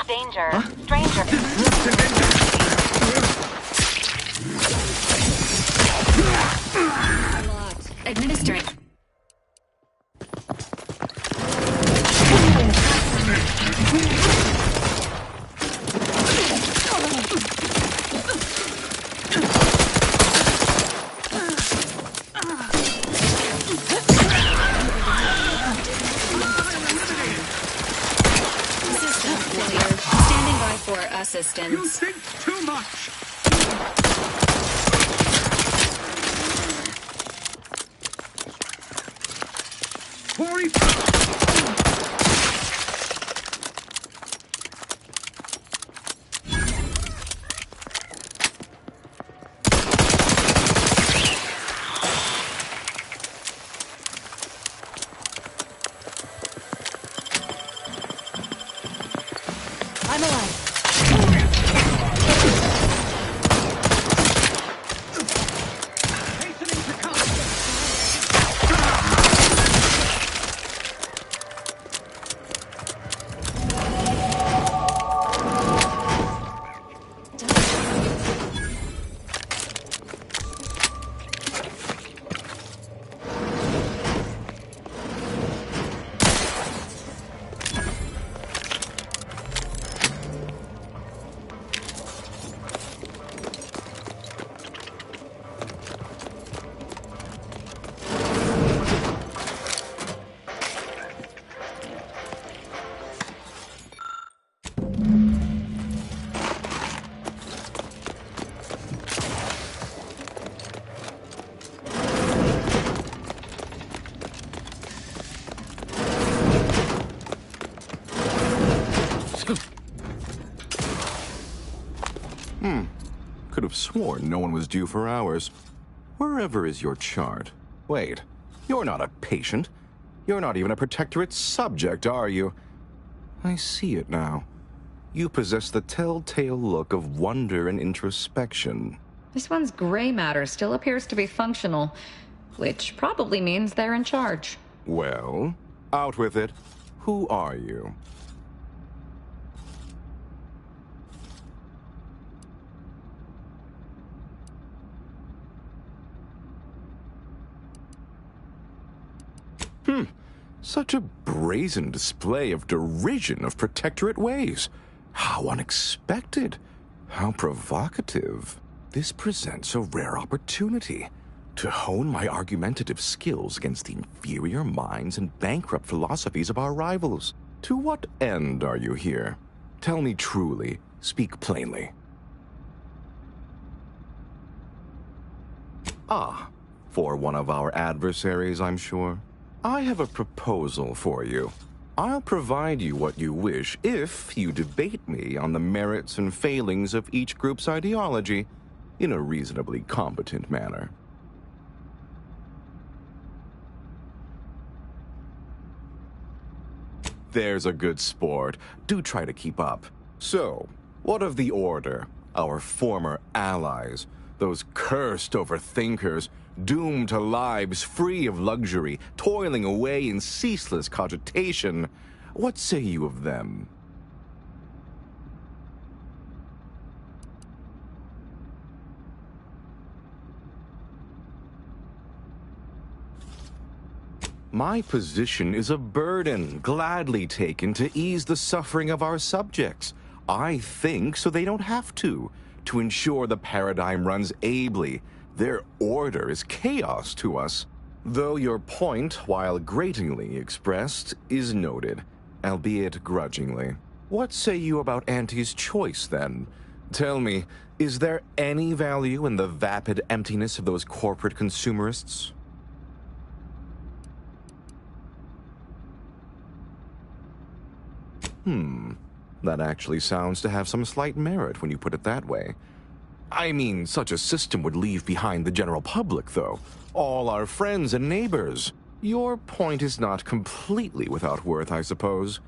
Danger. Stranger. administering. System failure. Standing by for assistance. You think too much. I'm alive. sworn no one was due for ours. Wherever is your chart? Wait, you're not a patient. You're not even a Protectorate subject, are you? I see it now. You possess the telltale look of wonder and introspection. This one's gray matter still appears to be functional, which probably means they're in charge. Well, out with it. Who are you? Such a brazen display of derision of Protectorate ways. How unexpected. How provocative. This presents a rare opportunity to hone my argumentative skills against the inferior minds and bankrupt philosophies of our rivals. To what end are you here? Tell me truly. Speak plainly. Ah, for one of our adversaries, I'm sure. I have a proposal for you. I'll provide you what you wish if you debate me on the merits and failings of each group's ideology in a reasonably competent manner. There's a good sport. Do try to keep up. So, what of the Order, our former allies, those cursed overthinkers, doomed to lives free of luxury, toiling away in ceaseless cogitation? What say you of them? My position is a burden gladly taken to ease the suffering of our subjects. I think so they don't have to ensure the paradigm runs ably. Their order is chaos to us. Though your point, while gratingly expressed, is noted, albeit grudgingly. What say you about Auntie's choice, then? Tell me, is there any value in the vapid emptiness of those corporate consumerists? That actually sounds to have some slight merit when you put it that way. I mean, such a system would leave behind the general public, though. All our friends and neighbors. Your point is not completely without worth, I suppose.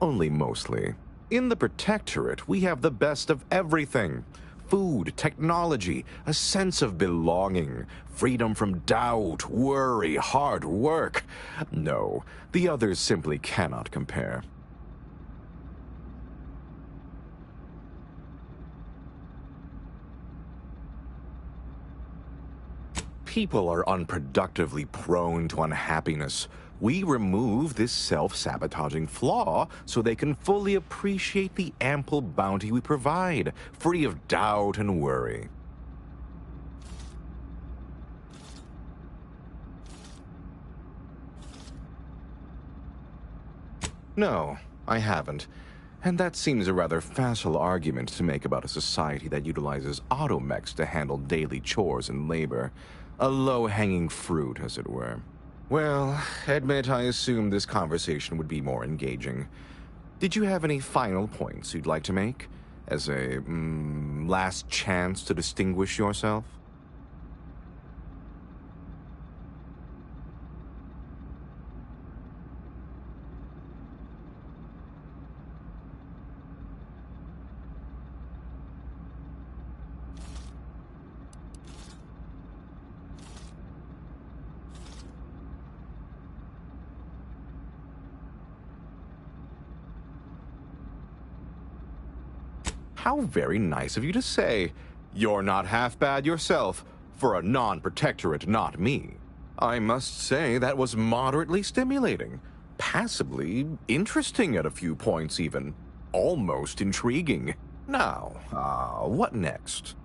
Only mostly. In the Protectorate, we have the best of everything. Food, technology, a sense of belonging, freedom from doubt, worry, hard work. No, the others simply cannot compare. People are unproductively prone to unhappiness. We remove this self-sabotaging flaw so they can fully appreciate the ample bounty we provide, free of doubt and worry. No, I haven't. And that seems a rather facile argument to make about a society that utilizes automechs to handle daily chores and labor. A low-hanging fruit, as it were. Well, admit I assumed this conversation would be more engaging. Did you have any final points you'd like to make? As a, last chance to distinguish yourself? How very nice of you to say. You're not half bad yourself, for a non-protectorate not me. I must say that was moderately stimulating. Passably interesting at a few points even. Almost intriguing. Now, what next?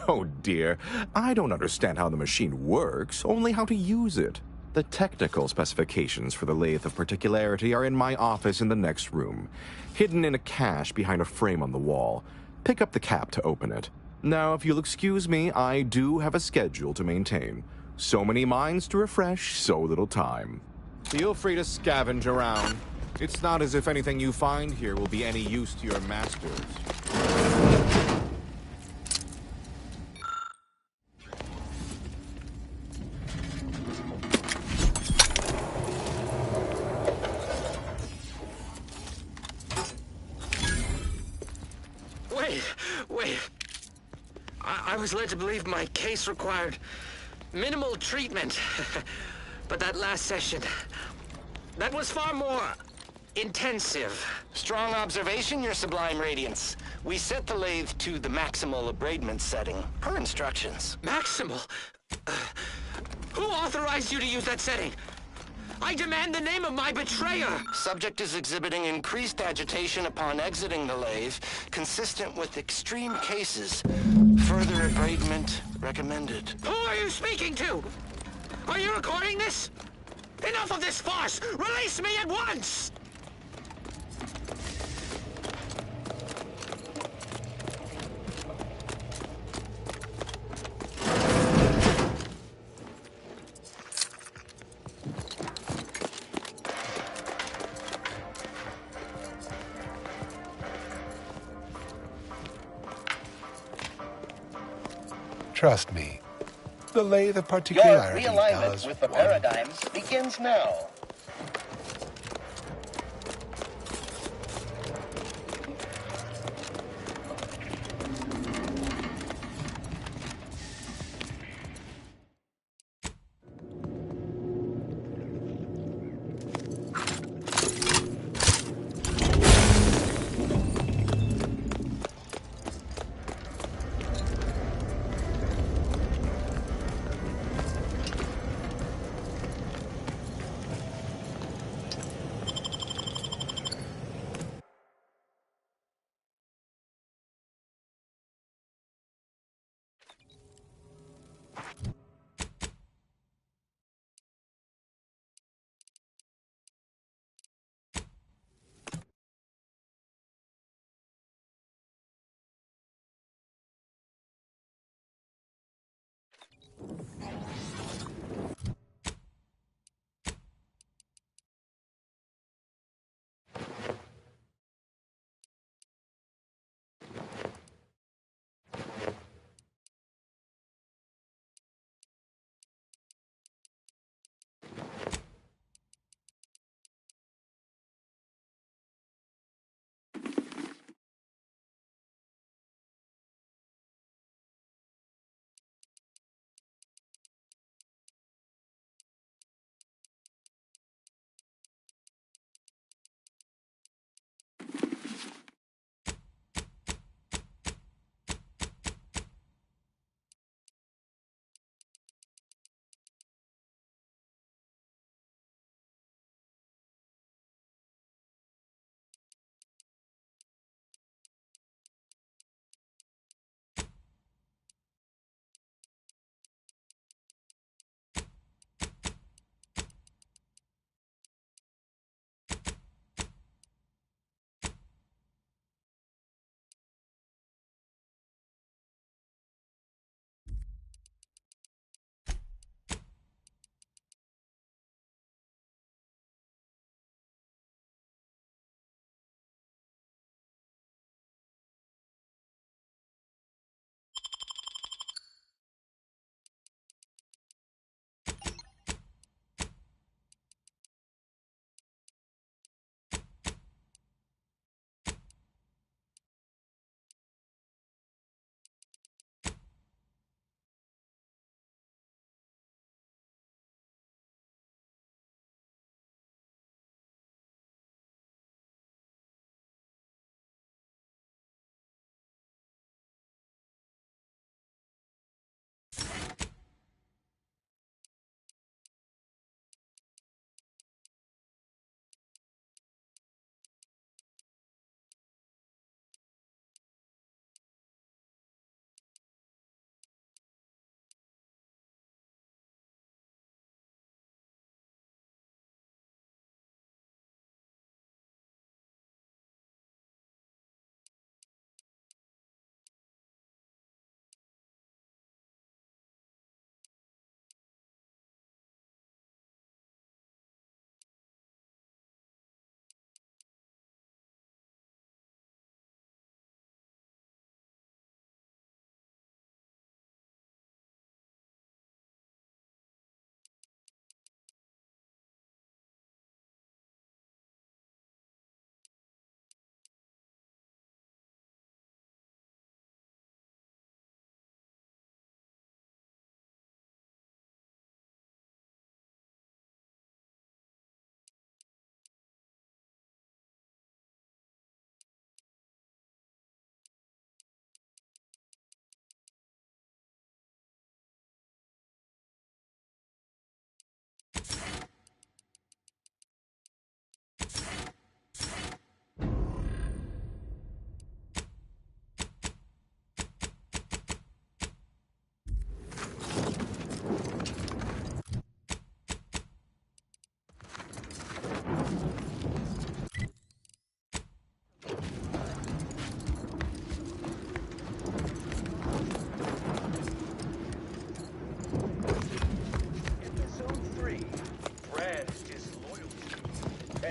Oh dear, I don't understand how the machine works, only how to use it. The technical specifications for the lathe of particularity are in my office in the next room, hidden in a cache behind a frame on the wall. Pick up the cap to open it. Now, if you'll excuse me, I do have a schedule to maintain. So many minds to refresh, so little time. Feel free to scavenge around. It's not as if anything you find here will be any use to your masters. Wait. I was led to believe my case required minimal treatment. But that last session, that was far more intensive. Strong observation, Your Sublime Radiance. We set the lathe to the maximal abradement setting, per instructions. Maximal? Who authorized you to use that setting? I demand the name of my betrayer! Subject is exhibiting increased agitation upon exiting the lathe, consistent with extreme cases. Further abradement recommended. Who are you speaking to? Are you recording this? Enough of this farce! Release me at once! Trust me, the lathe of Your particularity realignment does with the wonders. paradigms begins now.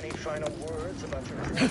Any final words about your trip?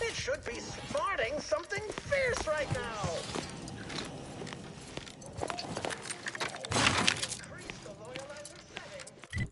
It should be smarting something fierce right now. Increase the loyalizer setting.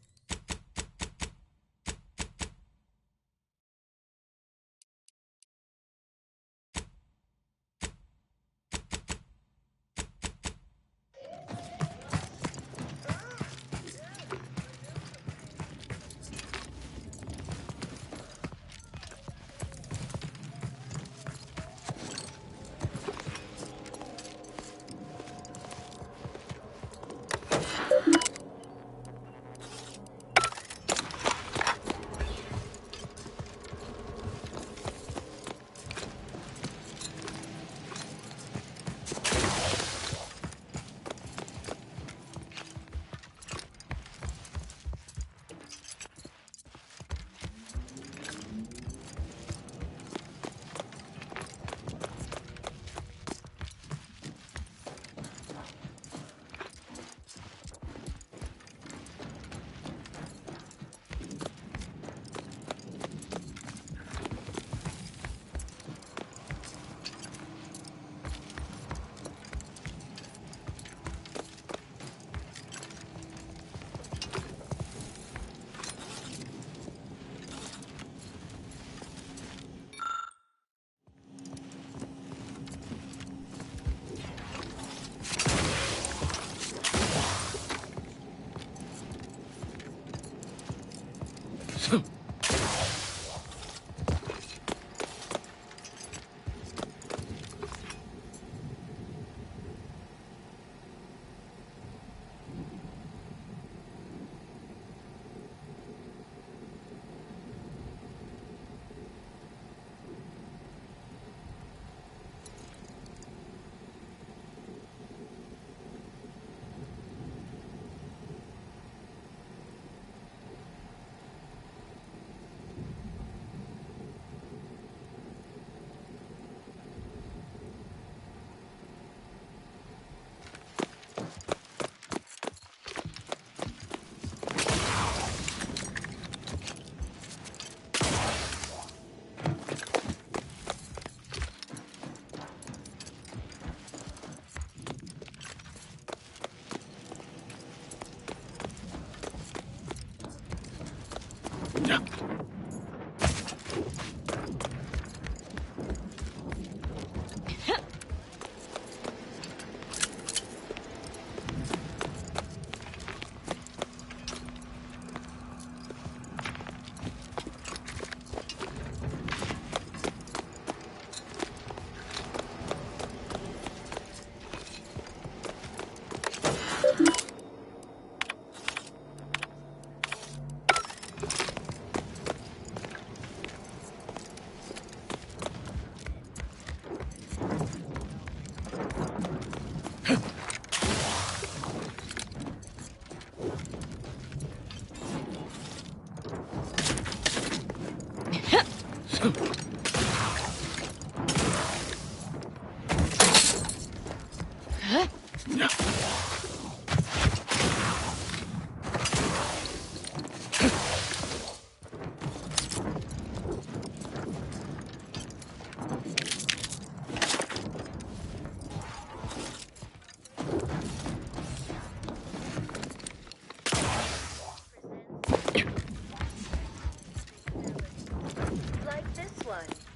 Like this one.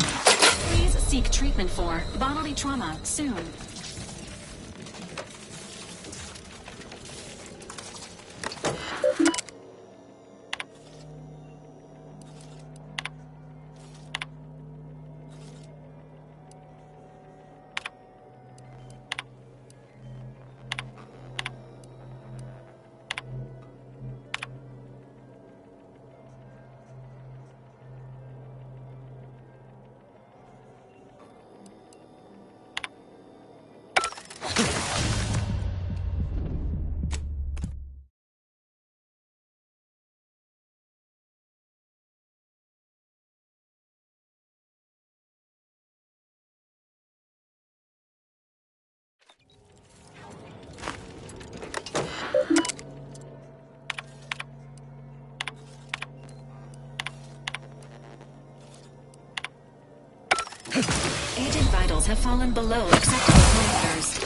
Please seek treatment for bodily trauma soon. Agent vitals have fallen below acceptable parameters.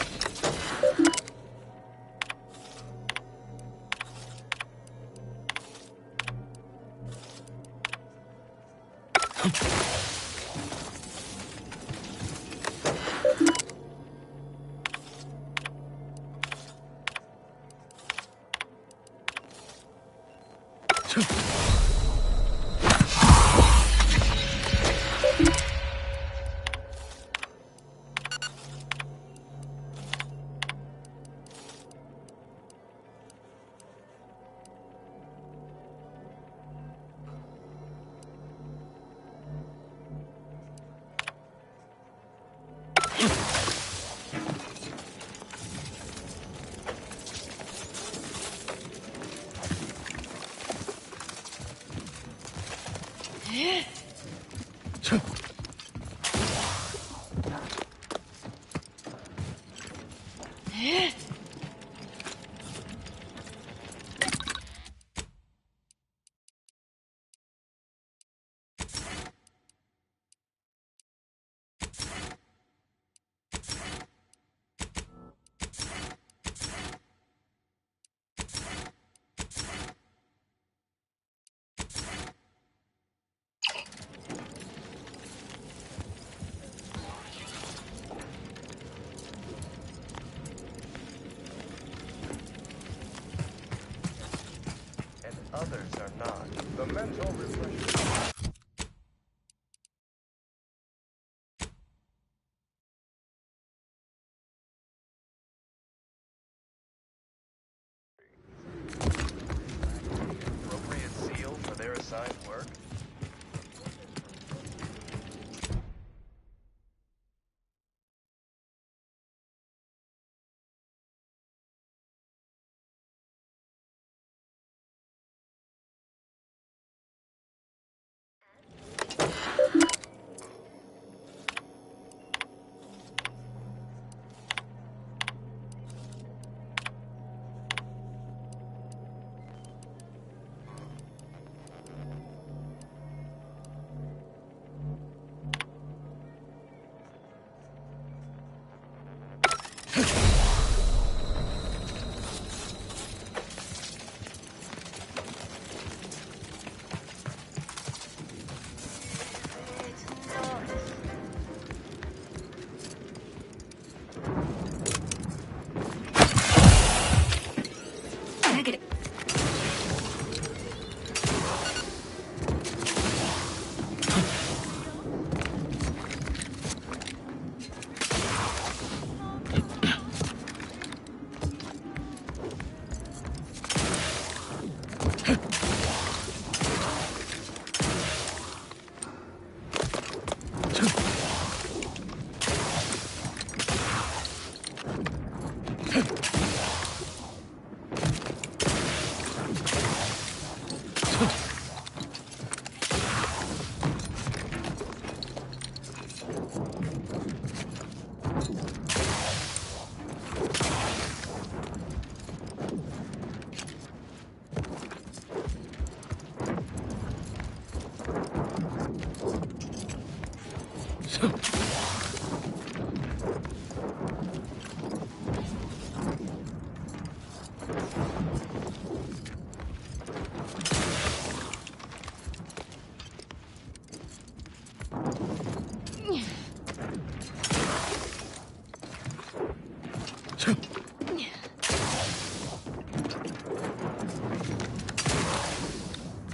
Others are not. The mental reflection. Appropriate seal for their assigned work.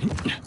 Yeah.